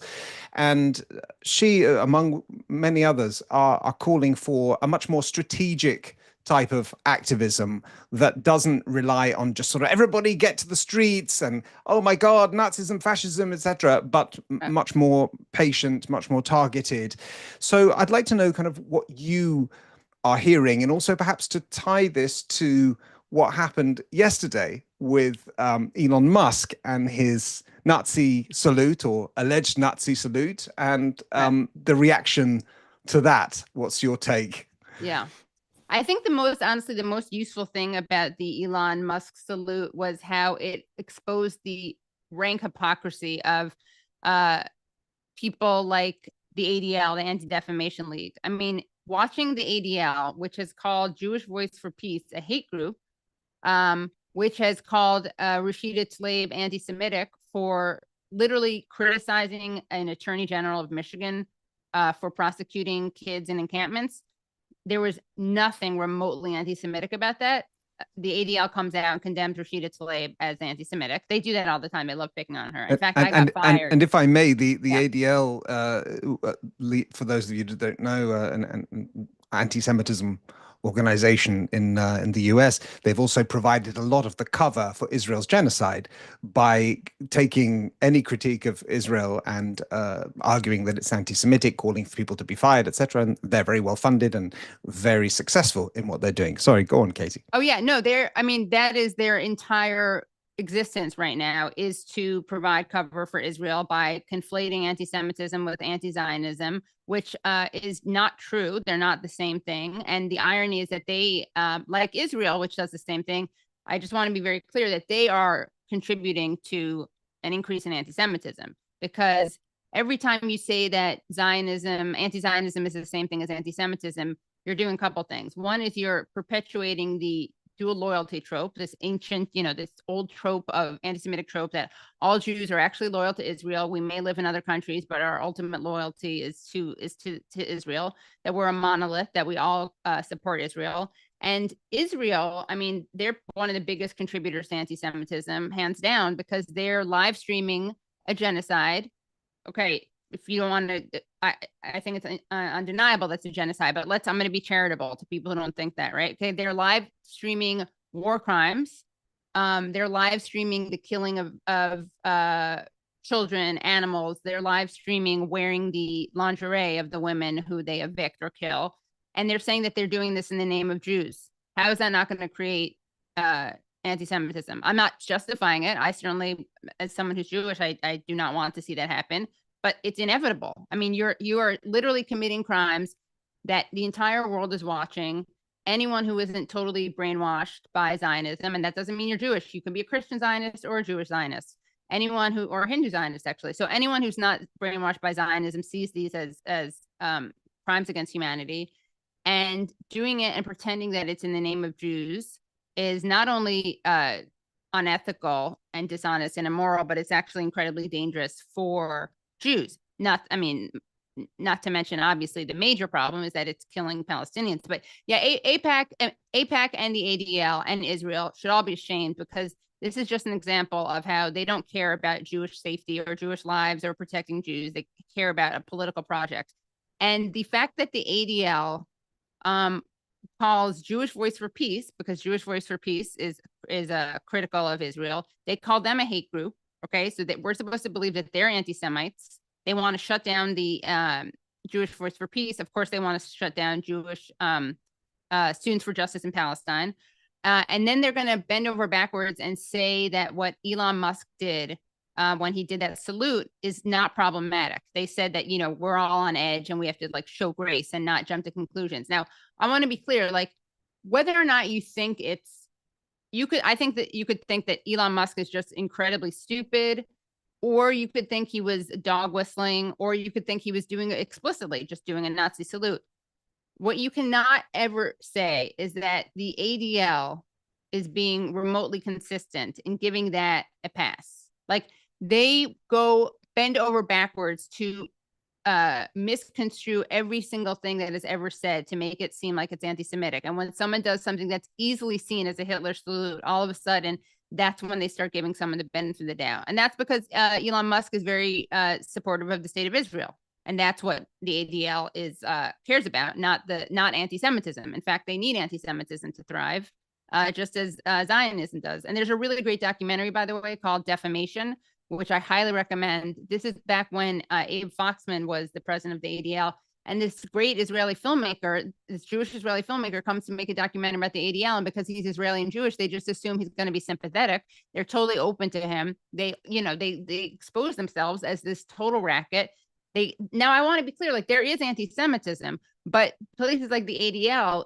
And she, among many others, are calling for a much more strategic type of activism that doesn't rely on just sort of everybody get to the streets and, oh my God, Nazism, fascism, etc., but much more patient, much more targeted. So I'd like to know kind of what you are hearing, and also perhaps to tie this to what happened yesterday with Elon Musk and his Nazi salute, or alleged Nazi salute, and the reaction to that. What's your take? Yeah. I think the most useful thing about the Elon Musk salute was how it exposed the rank hypocrisy of people like the ADL, the Anti-Defamation League. I mean, watching the ADL, which is called Jewish Voice for Peace, a hate group, which has called Rashida Tlaib anti-Semitic for literally criticizing an attorney general of Michigan for prosecuting kids in encampments. There was nothing remotely anti-Semitic about that. The ADL comes out and condemns Rashida Tlaib as anti-Semitic. They do that all the time. They love picking on her. In fact, I got fired. And if I may, the ADL, for those of you that don't know, an anti-Semitism organization in the US, they've also provided a lot of the cover for Israel's genocide by taking any critique of Israel and arguing that it's anti-Semitic, calling for people to be fired, etc. And they're very well funded and very successful in what they're doing. Sorry, go on, Katie. Oh yeah, no, that is their entire existence right now, is to provide cover for Israel by conflating anti-Semitism with anti-Zionism, which is not true. They're not the same thing. And the irony is that they, like Israel, which does the same thing, I just want to be very clear that they are contributing to an increase in anti-Semitism, because every time you say that anti-Zionism is the same thing as anti-Semitism, you're doing a couple things. One is you're perpetuating the dual loyalty trope, this ancient, this old trope of anti-Semitic trope that all Jews are actually loyal to Israel. We may live in other countries, but our ultimate loyalty is to Israel, that we're a monolith, that we all support Israel. And Israel, I mean, they're one of the biggest contributors to anti-Semitism, hands down, because they're live streaming a genocide. Okay, if you don't want to, I think it's undeniable that's a genocide, but I'm going to be charitable to people who don't think that, right? Okay, they're live streaming war crimes. They're live streaming the killing of children, animals. They're live streaming wearing the lingerie of the women who they evict or kill. And they're saying that they're doing this in the name of Jews. How is that not going to create anti-Semitism? I'm not justifying it. I certainly, as someone who's Jewish, I do not want to see that happen. But it's inevitable. I mean, you are literally committing crimes that the entire world is watching. Anyone who isn't totally brainwashed by Zionism, and that doesn't mean you're Jewish. You can be a Christian Zionist or a Jewish Zionist. Or a Hindu Zionist, actually. So anyone who's not brainwashed by Zionism sees these as crimes against humanity. And doing it and pretending that it's in the name of Jews is not only unethical and dishonest and immoral, but it's actually incredibly dangerous for Jews. Not to mention, obviously, the major problem is that it's killing Palestinians. But yeah, AIPAC and the ADL and Israel should all be ashamed, because this is just an example of how they don't care about Jewish safety or Jewish lives or protecting Jews. They care about a political project. And the fact that the ADL calls Jewish Voice for Peace, because Jewish Voice for Peace is critical of Israel, they call them a hate group. Okay, so that we're supposed to believe that they're anti-Semites. They want to shut down the Jewish Voice for Peace. Of course, they want to shut down Jewish Students for Justice in Palestine. And then they're going to bend over backwards and say that what Elon Musk did when he did that salute is not problematic. They said that, you know, we're all on edge and we have to like show grace and not jump to conclusions. Now, I want to be clear, like, whether or not you think I think that you could think that Elon Musk is just incredibly stupid, or you could think he was dog whistling, or you could think he was doing it explicitly, just doing a Nazi salute. What you cannot ever say is that the ADL is being remotely consistent in giving that a pass. Like, they go bend over backwards to misconstrue every single thing that is ever said to make it seem like it's anti-Semitic. And when someone does something that's easily seen as a Hitler salute, all of a sudden, that's when they start giving someone the benefit of the doubt. And that's because Elon Musk is very supportive of the state of Israel. And that's what the ADL cares about, not anti-Semitism. In fact, they need anti-Semitism to thrive, just as Zionism does. And there's a really great documentary, by the way, called Defamation, which I highly recommend. This is back when Abe Foxman was the president of the ADL. And this great Israeli filmmaker, this Jewish Israeli filmmaker, comes to make a documentary about the ADL. And because he's Israeli and Jewish, they just assume he's going to be sympathetic. They're totally open to him. They expose themselves as this total racket. Now, I want to be clear, like, there is anti-Semitism, but places like the ADL,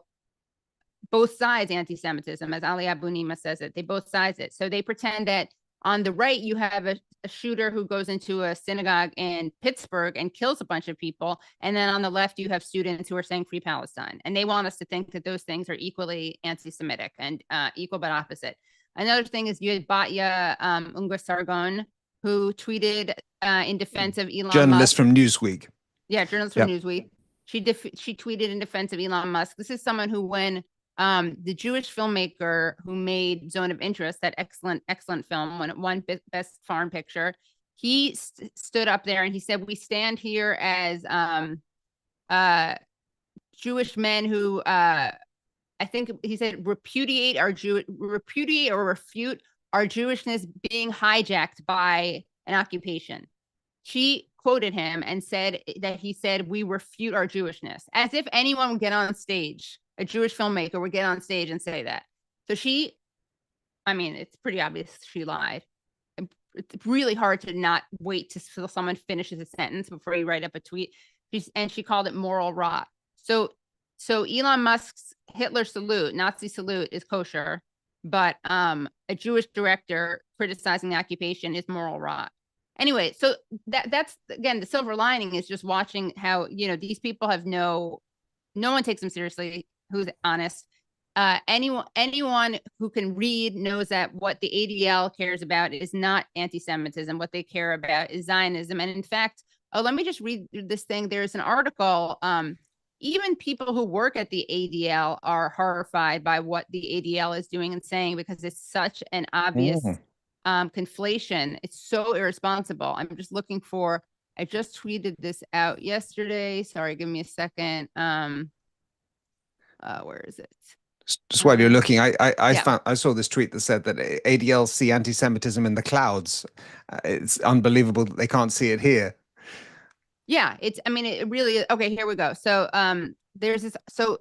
both sides anti-Semitism, as Ali Abu Nima says it. They both sides it. So they pretend that on the right, you have a shooter who goes into a synagogue in Pittsburgh and kills a bunch of people. And then on the left, you have students who are saying free Palestine. And they want us to think that those things are equally anti-Semitic and equal but opposite. Another thing is you had Batya Ungar-Sargon, who tweeted in defense of Elon journalist Musk. From Newsweek. Yeah, journalist from Newsweek. She tweeted in defense of Elon Musk. This is someone who, when the Jewish filmmaker who made Zone of Interest, that excellent film, when it won Best Foreign Picture, he stood up there and he said, "We stand here as Jewish men who I think he said repudiate or refute our Jewishness being hijacked by an occupation." She quoted him and said that he said, "We refute our Jewishness," as if anyone would get on stage, a Jewish filmmaker would get on stage and say that. So it's pretty obvious she lied. It's really hard to not wait till someone finishes a sentence before you write up a tweet. She called it moral rot. So Elon Musk's Hitler salute, Nazi salute, is kosher, but a Jewish director criticizing the occupation is moral rot. Anyway, so that's, again, the silver lining is just watching how, these people have no one takes them seriously who's honest. Anyone who can read knows that what the ADL cares about is not anti-Semitism. What they care about is Zionism. And in fact, let me just read this thing. There's an article. Even people who work at the ADL are horrified by what the ADL is doing and saying, because it's such an obvious conflation. It's so irresponsible. I'm just looking for, I just tweeted this out yesterday. Sorry, give me a second. Where is it? Just while you're looking, I saw this tweet that said that ADL see anti-Semitism in the clouds. It's unbelievable that they can't see it here. Yeah, it really is. Okay, here we go. So there's this. So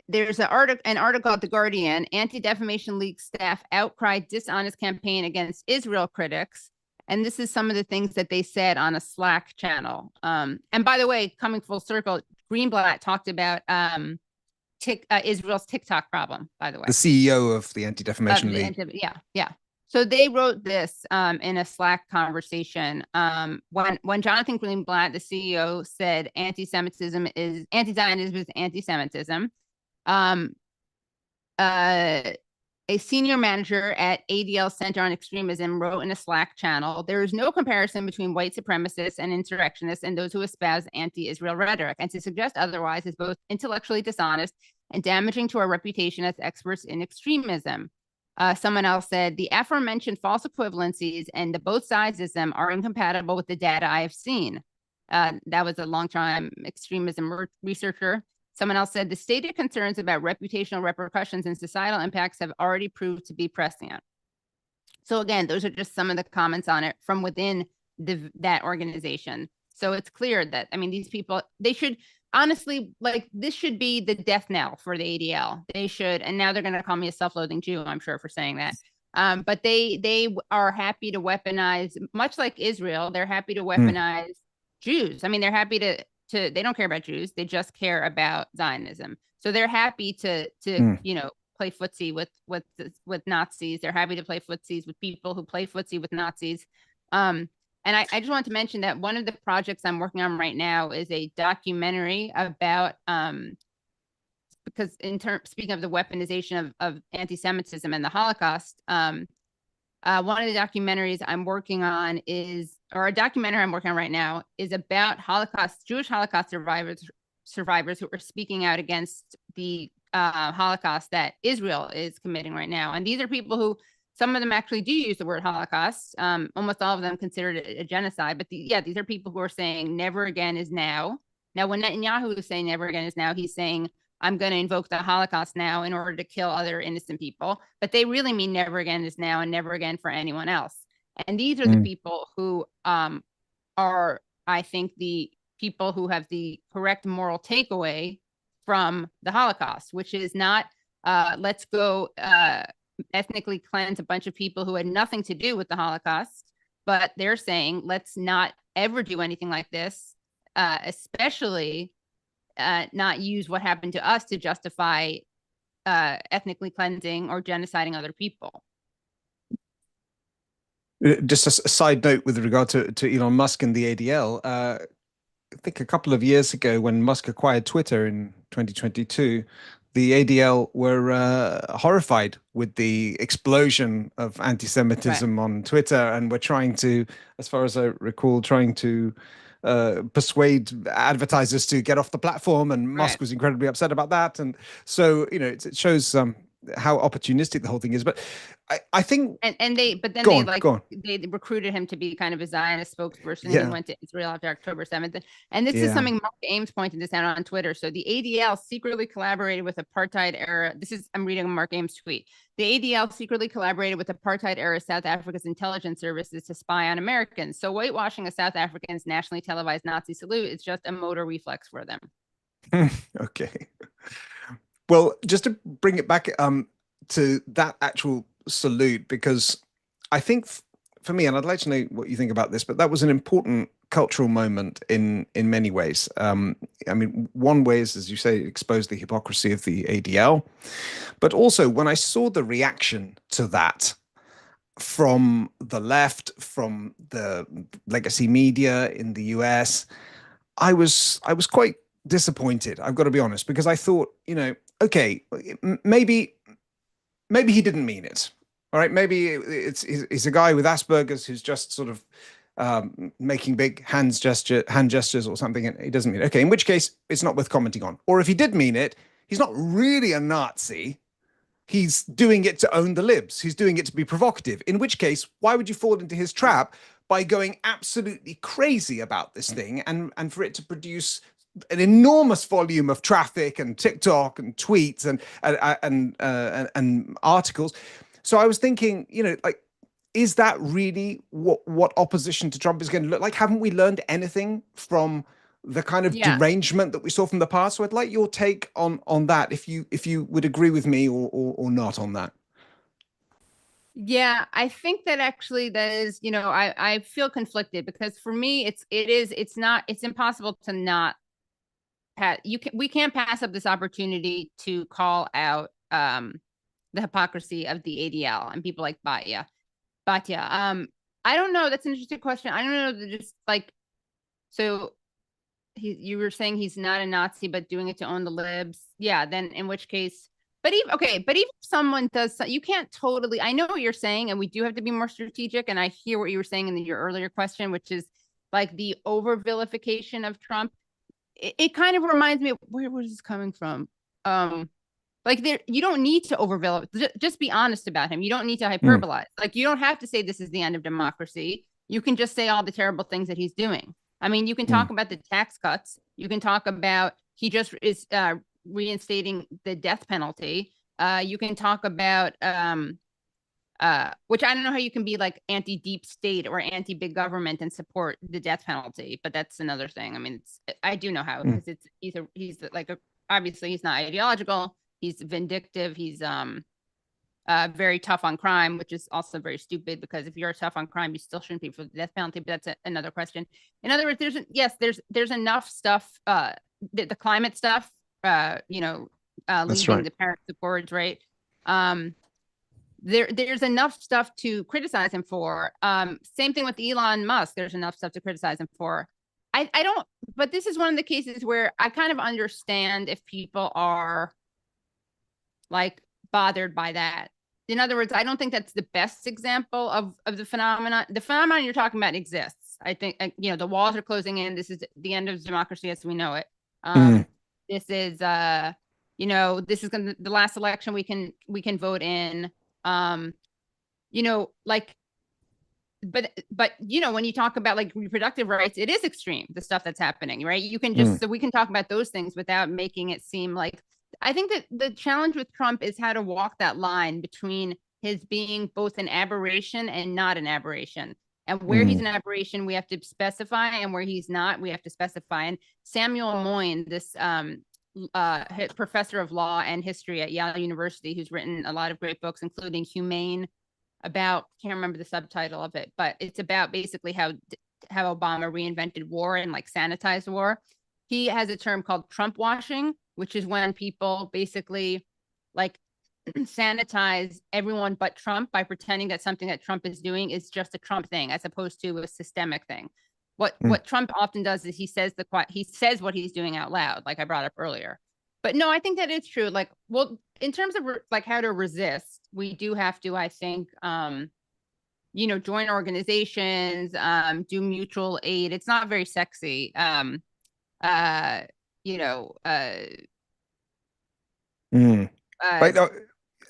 there's an article at The Guardian. Anti-Defamation League staff outcry dishonest campaign against Israel critics. And this is some of the things that they said on a Slack channel. And by the way, coming full circle, Greenblatt talked about Israel's TikTok problem, by the way. The CEO of the Anti-Defamation League. Yeah. So they wrote this in a Slack conversation when Jonathan Greenblatt, the CEO, said anti-Zionism is anti-Semitism. A senior manager at ADL Center on Extremism wrote in a Slack channel, "There is no comparison between white supremacists and insurrectionists and those who espouse anti-Israel rhetoric, and to suggest otherwise is both intellectually dishonest and damaging to our reputation as experts in extremism." Someone else said, "The aforementioned false equivalencies and the both sidesism are incompatible with the data I have seen." That was a long-time extremism researcher. Someone else said, "The stated concerns about reputational repercussions and societal impacts have already proved to be prescient." So again, those are just some of the comments on it from within that organization. So it's clear that, I mean, these people, they should honestly, like, this should be the death knell for the ADL. They should, and now they're going to call me a self-loathing Jew, I'm sure, for saying that. But they are happy to weaponize, much like Israel, they're happy to weaponize Jews. I mean, they're happy to they don't care about Jews. They just care about Zionism. So they're happy to you know, play footsie with Nazis. They're happy to play footsies with people who play footsie with Nazis. And I just want to mention that one of the projects I'm working on right now is a documentary about because speaking of the weaponization of anti-Semitism and the Holocaust, one of the documentaries I'm working on is, or a documentary I'm working on right now, is about Jewish Holocaust survivors who are speaking out against the Holocaust that Israel is committing right now. And these are people who, some of them actually do use the word Holocaust. Almost all of them consider it a genocide. But these are people who are saying never again is now. Now, when Netanyahu is saying never again is now, he's saying, I'm going to invoke the Holocaust now in order to kill other innocent people. But they really mean never again is now and never again for anyone else. And these are the people who are, I think, the people who have the correct moral takeaway from the Holocaust, which is not let's go ethnically cleanse a bunch of people who had nothing to do with the Holocaust, but they're saying let's not ever do anything like this, especially not use what happened to us to justify ethnically cleansing or genociding other people. Just a side note with regard to Elon Musk and the ADL. I think a couple of years ago, when Musk acquired Twitter in 2022, the ADL were horrified with the explosion of anti-Semitism on Twitter, and were trying to, as far as I recall, persuade advertisers to get off the platform, and Musk was incredibly upset about that. And so, you know, it shows how opportunistic the whole thing is. But I think, they recruited him to be kind of a Zionist spokesperson. He went to Israel after October 7th. And this is something Mark Ames pointed this out on Twitter. So the ADL secretly collaborated with apartheid era. I'm reading a Mark Ames tweet. The ADL secretly collaborated with apartheid era South Africa's intelligence services to spy on Americans. So whitewashing a South African's nationally televised Nazi salute is just a motor reflex for them. Okay. Well, just to bring it back to that actual salute, because I think for me, and I'd like to know what you think about this, but that was an important cultural moment in many ways. I mean, one way is, as you say, expose the hypocrisy of the ADL, but also when I saw the reaction to that from the left, from the legacy media in the US, I was quite disappointed, I've got to be honest, because I thought, you know, okay, maybe he didn't mean it. All right, maybe he's a guy with Asperger's who's just sort of making big hand gestures or something, and he doesn't mean it. Okay, in which case it's not worth commenting on. Or if he did mean it, he's not really a Nazi. He's doing it to own the libs. He's doing it to be provocative. In which case, why would you fall into his trap by going absolutely crazy about this thing and for it to produce an enormous volume of traffic and TikTok and tweets and articles? So I was thinking, you know, like, is that really what opposition to Trump is going to look like? Haven't we learned anything from the kind of derangement that we saw from the past? So I'd like your take on that, if you would agree with me or not on that. Yeah, I think that actually that is, you know, I feel conflicted, because for me it's impossible to not we can't pass up this opportunity to call out the hypocrisy of the ADL and people like Batya. Batya. I don't know. That's an interesting question. I don't know. Just like, so you were saying he's not a Nazi, but doing it to own the libs. Yeah. Then in which case, but even if someone does, you can't totally, I know what you're saying, and we do have to be more strategic. And I hear what you were saying in your earlier question, which is like the over vilification of Trump. It kind of reminds me of where was this coming from? Like you don't need to overvilify. Just be honest about him. You don't need to hyperbolize. Like you don't have to say this is the end of democracy. You can just say all the terrible things that he's doing. I mean, you can talk about the tax cuts. You can talk about he just is reinstating the death penalty. You can talk about which I don't know how you can be like anti-deep state or anti-big government and support the death penalty, but that's another thing. I mean, I do know how, because he's like obviously he's not ideological. He's vindictive. He's very tough on crime, which is also very stupid, because if you're tough on crime, you still shouldn't be for the death penalty. But that's another question. In other words, there's enough stuff. The climate stuff. Leaving the Paris Accords, right? There's enough stuff to criticize him for. Same thing with Elon Musk. There's enough stuff to criticize him for. I don't. But this is one of the cases where I kind of understand if people are like bothered by that. In other words, I don't think that's the best example of the phenomenon. The phenomenon you're talking about exists. I think, the walls are closing in. This is the end of democracy as we know it. This is, this is the last election we can vote in. But when you talk about like reproductive rights, it is extreme, the stuff that's happening, right? You can just, so we can talk about those things without making it seem like, I think that the challenge with Trump is how to walk that line between his being both an aberration and not an aberration. And where he's an aberration, we have to specify, and where he's not, we have to specify. And Samuel Moyn, this professor of law and history at Yale University, who's written a lot of great books, including Humane, about, can't remember the subtitle of it, but it's about basically how Obama reinvented war and like sanitized war. He has a term called Trump washing, which is when people basically like sanitize everyone but Trump by pretending that something that Trump is doing is just a Trump thing, as opposed to a systemic thing. What Trump often does is he says what he's doing out loud, like I brought up earlier. But no, I think that is true. Like, well, in terms of like how to resist, we do have to, I think, join organizations, do mutual aid. It's not very sexy. But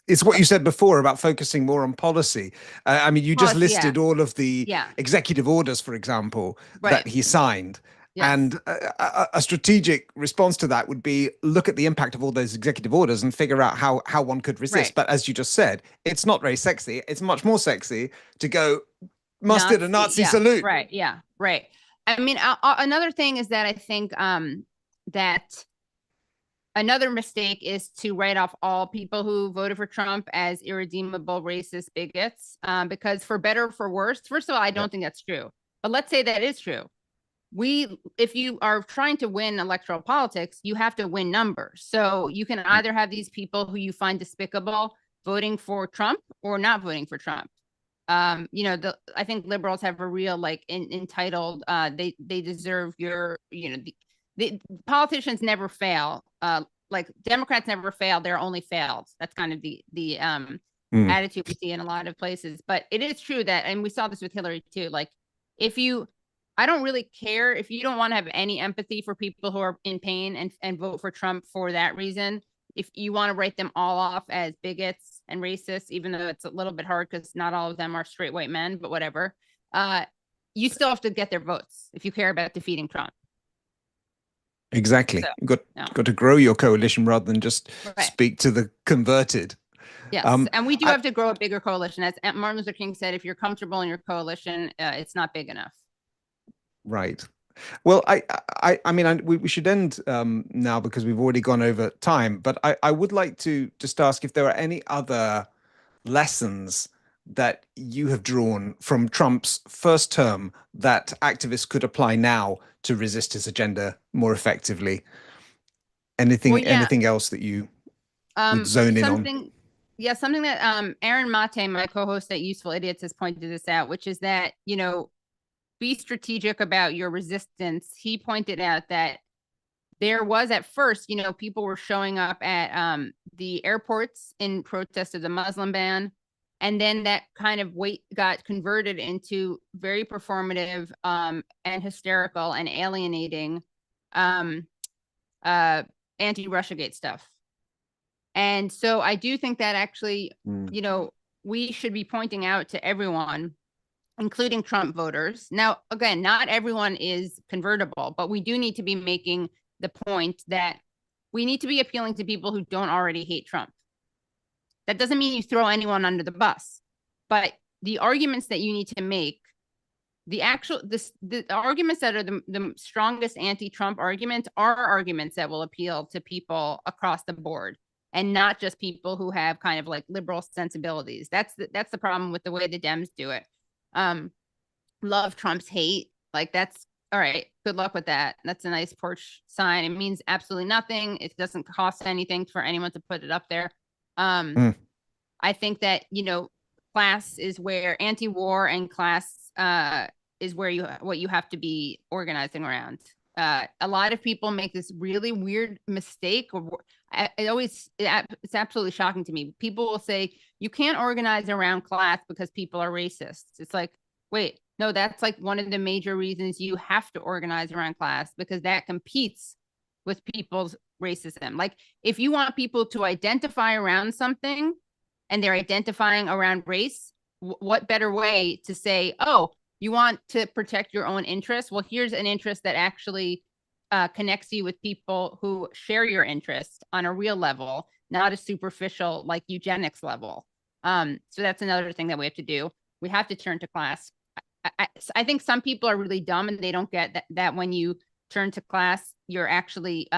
it's what you said before about focusing more on policy. I mean, you just listed all of the executive orders, for example, that he signed. Yes. And a strategic response to that would be look at the impact of all those executive orders and figure out how one could resist. Right. But as you just said, it's not very sexy. It's much more sexy to go mustered a Nazi salute. Right. Yeah. Right. I mean, another thing is that I think that another mistake is to write off all people who voted for Trump as irredeemable racist bigots, because for better or for worse, first of all, I don't think that's true. But let's say that is true. If you are trying to win electoral politics, you have to win numbers. So you can either have these people who you find despicable voting for Trump or not voting for Trump. I think liberals have a real like entitled. They deserve your. The politicians never fail. Like Democrats never fail. They're only failed. That's kind of the attitude we see in a lot of places. But it is true that, and we saw this with Hillary too. Like I don't really care if you don't want to have any empathy for people who are in pain and vote for Trump for that reason. If you want to write them all off as bigots and racists, even though it's a little bit hard because not all of them are straight white men, but whatever, you still have to get their votes if you care about defeating Trump. Exactly. So, got to grow your coalition rather than just speak to the converted. Yes, and we do have to grow a bigger coalition. As Martin Luther King said, if you're comfortable in your coalition, it's not big enough. Right. Well, I mean, we should end now because we've already gone over time. But I would like to just ask if there are any other lessons that you have drawn from Trump's first term that activists could apply now to resist his agenda more effectively. Anything else that you would zone in on? Yeah, something that Aaron Mate, my co-host at Useful Idiots, has pointed this out, which is that, be strategic about your resistance. He pointed out that there was at first, people were showing up at the airports in protest of the Muslim ban. And then that kind of weight got converted into very performative and hysterical and alienating anti-Russiagate stuff. And so I do think that actually, we should be pointing out to everyone, including Trump voters. Now, again, not everyone is convertible, but we do need to be making the point that we need to be appealing to people who don't already hate Trump. That doesn't mean you throw anyone under the bus, but the arguments that you need to make, the arguments that are the strongest anti-Trump arguments are arguments that will appeal to people across the board, and not just people who have kind of like liberal sensibilities. That's the problem with the way the Dems do it. Love Trump's hate. Like, that's all right. Good luck with that. That's a nice porch sign. It means absolutely nothing. It doesn't cost anything for anyone to put it up there. I think that, class is where anti-war and class is where what you have to be organizing around. A lot of people make this really weird mistake. It's absolutely shocking to me. People will say you can't organize around class because people are racist. It's like, wait, no, that's like one of the major reasons you have to organize around class, because that competes with people's racism. Like, if you want people to identify around something and they're identifying around race, what better way to say, oh, you want to protect your own interests? Well, here's an interest that actually connects you with people who share your interest on a real level, not a superficial like eugenics level. So that's another thing that we have to do. We have to turn to class. I think some people are really dumb and they don't get that when you turn to class, you're actually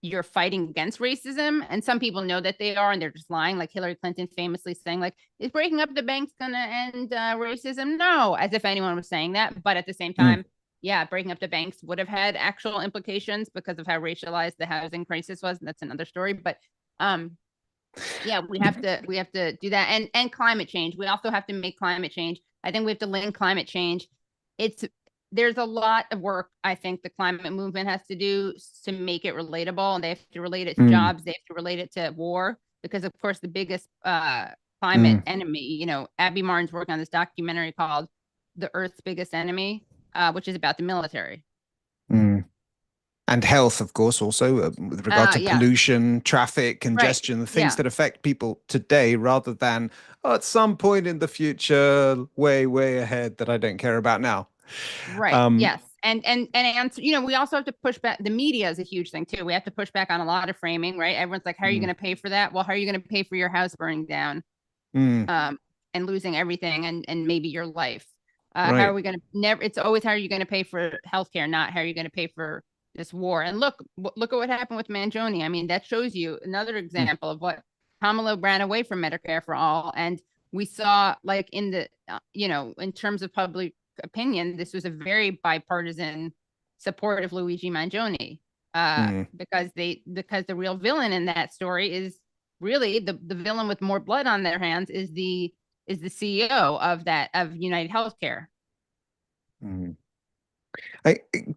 you're fighting against racism. And some people know that they are, and they're just lying, like Hillary Clinton famously saying, like, is breaking up the banks going to end racism? No, as if anyone was saying that. But at the same time, yeah, breaking up the banks would have had actual implications because of how racialized the housing crisis was. That's another story. But yeah, we have to do that. And climate change. We also have to make climate change. I think we have to link climate change. There's a lot of work I think the climate movement has to do to make it relatable, and they have to relate it to jobs. They have to relate it to war, because of course the biggest climate enemy, Abby Martin's working on this documentary called The Earth's Biggest Enemy, which is about the military. And health, of course, also with regard to pollution, traffic, congestion, the things that affect people today, rather than at some point in the future, way, way ahead, that I don't care about now. Right. Yes. And answer, we also have to push back. The media is a huge thing too. We have to push back on a lot of framing, right? Everyone's like, how are you going to pay for that? Well, how are you going to pay for your house burning down and losing everything and maybe your life? How are we going to it's always, how are you going to pay for healthcare? Not how are you going to pay for this war? And look at what happened with Mangione. I mean, that shows you another example of what Kamala ran away from Medicare for all. And we saw, like, in the, in terms of public opinion, this was a very bipartisan support of Luigi Mangione, because the real villain in that story is really the villain with more blood on their hands is the CEO of United Healthcare.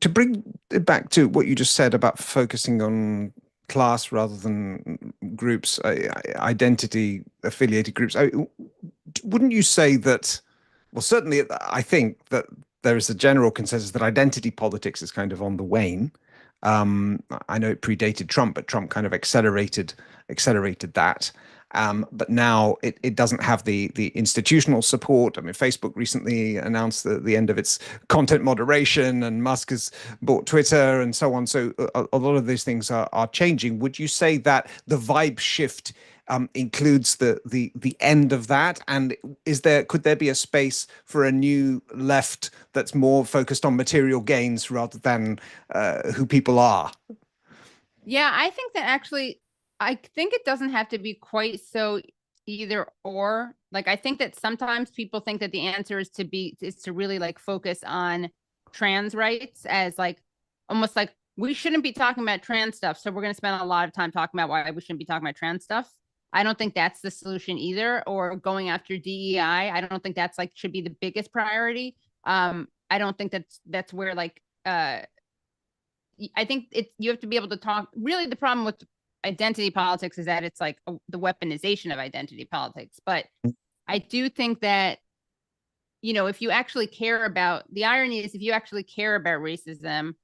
To bring it back to what you just said about focusing on class rather than groups, identity affiliated groups, wouldn't you say that? Well, certainly, I think that there is a general consensus that identity politics is kind of on the wane. I know it predated Trump, but Trump kind of accelerated that. But now it doesn't have the institutional support. I mean, Facebook recently announced the end of its content moderation, and Musk has bought Twitter and so on. So a lot of these things are changing. Would you say that the vibe shift includes the end of that? And could there be a space for a new left that's more focused on material gains rather than who people are? Yeah, I think that actually, I think it doesn't have to be quite so either or. Like, I think that sometimes people think that the answer is to really like focus on trans rights as like almost like we shouldn't be talking about trans stuff, so we're going to spend a lot of time talking about why we shouldn't be talking about trans stuff. I don't think that's the solution either, or going after DEI. I don't think that's like should be the biggest priority. I don't think that's where like I think you have to be able to talk. Really, the problem with identity politics is that it's like the weaponization of identity politics. But I do think that, you know, if you actually care about, the irony is if you actually care about racism,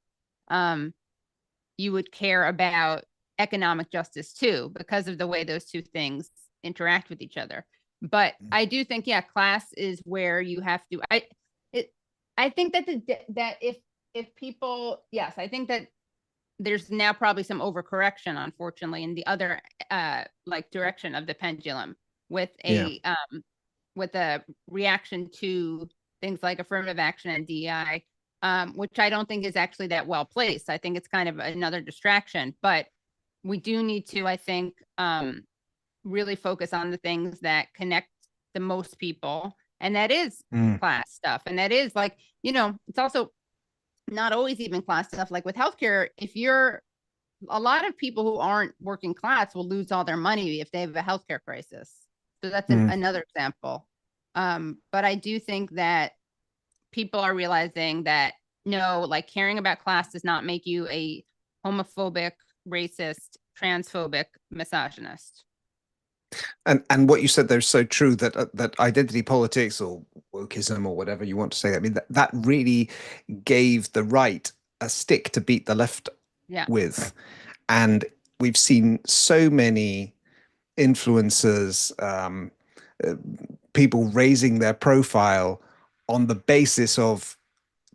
you would care about economic justice too, because of the way those two things interact with each other. But I do think, yeah, class is where you have to. I think that that if people, yes, I think that there's now probably some overcorrection, unfortunately, in the other like direction of the pendulum with a reaction to things like affirmative action and DEI, which I don't think is actually that well placed. I think it's kind of another distraction, but we do need to, I think, really focus on the things that connect the most people. And that is class stuff. And that is like, you know, it's also not always even class stuff. Like with healthcare, if you're a lot of people who aren't working class will lose all their money if they have a healthcare crisis. So that's another example. But I do think that people are realizing that no, like caring about class does not make you a homophobic, racist, transphobic, misogynist. And what you said there is so true, that that identity politics or wokeism or whatever you want to say, I mean, that really gave the right a stick to beat the left with. And we've seen so many influencers, people raising their profile on the basis of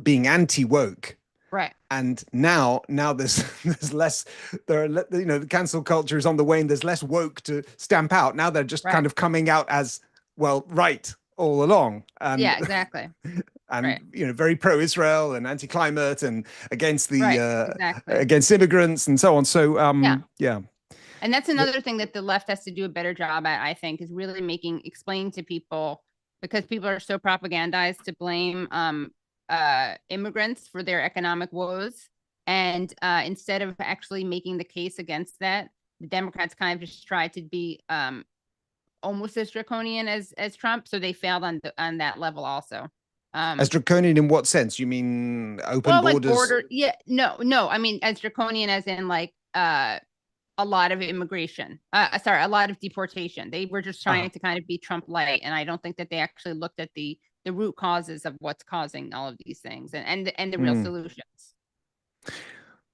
being anti-woke. Right. And now there's less, you know, the cancel culture is on the wane. There's less woke to stamp out. Now they're just kind of coming out as, well, right all along. And, yeah, exactly. And, you know, very pro-Israel and anti-climate and against the, exactly. against immigrants and so on. So, yeah. And that's another thing that the left has to do a better job at, I think, is really explaining to people, because people are so propagandized to blame immigrants for their economic woes, and instead of actually making the case against that, the Democrats kind of just tried to be almost as draconian as Trump, so they failed on that level also. As draconian in what sense? You mean open borders? Like no, I mean as draconian as in like a lot of immigration, a lot of deportation. They were just trying to kind of be Trump light, and I don't think that they actually looked at the root causes of what's causing all of these things and the real solutions.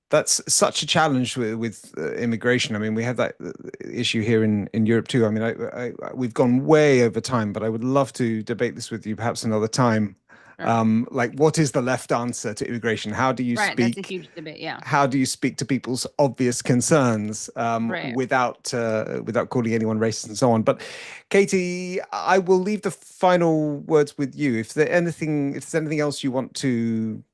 That's such a challenge with immigration. I mean, we have that issue here in Europe too. I mean, we've gone way over time, but I would love to debate this with you perhaps another time. Like, what is the left answer to immigration? How do you speak? That's a huge debate. Yeah. How do you speak to people's obvious concerns without calling anyone racist and so on? But Katie, I will leave the final words with you. If there's anything else you want to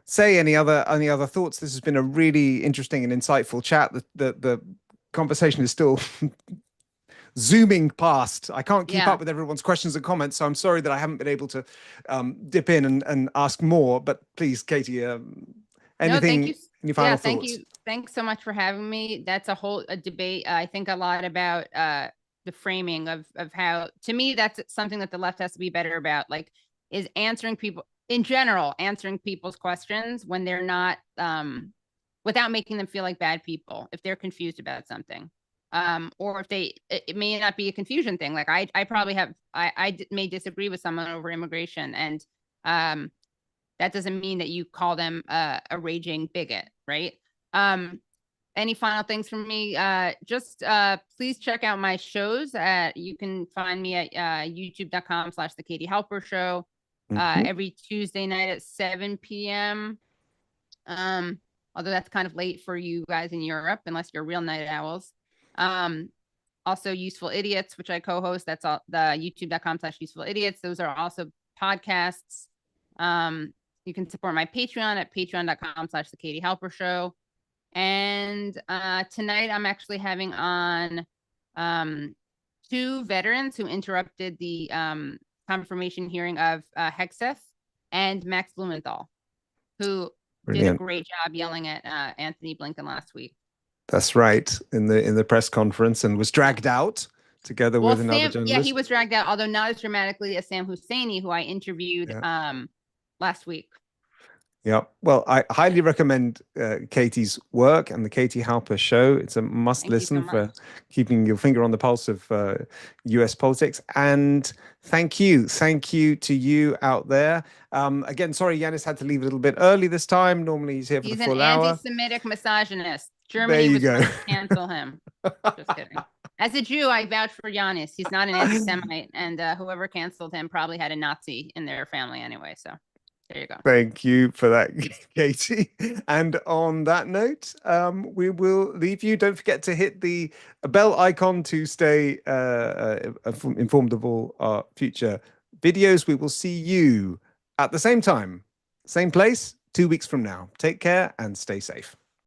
say, any other thoughts? This has been a really interesting and insightful chat. The conversation is still zooming past. I can't keep up with everyone's questions and comments, so I'm sorry that I haven't been able to dip in and ask more. But please, Katie, anything? Any final thoughts? Thank you. Thanks so much for having me. That's a whole debate. I think a lot about the framing of how, to me, that's something that the left has to be better about. Like, is answering people's questions when they're not, without making them feel like bad people if they're confused about something. Or if it may not be a confusion thing. Like I probably have, I may disagree with someone over immigration, and that doesn't mean that you call them a raging bigot, right? Any final things from me? Just please check out my shows. You can find me at youtube.com/The Katie Halper Show every Tuesday night at 7 p.m. Although that's kind of late for you guys in Europe, unless you're real night owls. Also Useful Idiots, which I co-host. That's all the youtube.com/Useful Idiots. Those are also podcasts. You can support my Patreon at patreon.com/The Katie Halper Show. And tonight I'm actually having on 2 veterans who interrupted the confirmation hearing of Hegseth and Max Blumenthal, who did a great job yelling at Anthony Blinken last week. That's right, in the press conference, and was dragged out together Well, with another Sam, yeah, journalist. he was dragged out, although not as dramatically as Sam Husseini, who I interviewed last week. Yeah. Well, I highly recommend Katie's work and the Katie Halper Show. It's a must Thank you listen so for much. keeping your finger on the pulse of US politics. And thank you. Thank you to you out there. Again, sorry, Yanis had to leave a little bit early this time. Normally he's here for He's the an full hour. anti-Semitic misogynist. There Germany you was go. trying to cancel him. Just kidding. As a Jew, I vouch for Yanis. He's not an anti-Semite, and whoever canceled him probably had a Nazi in their family anyway. So there you go. Thank you for that, Katie. And on that note, we will leave you. Don't forget to hit the bell icon to stay informed of all our future videos. We will see you at the same time, same place, 2 weeks from now. Take care and stay safe.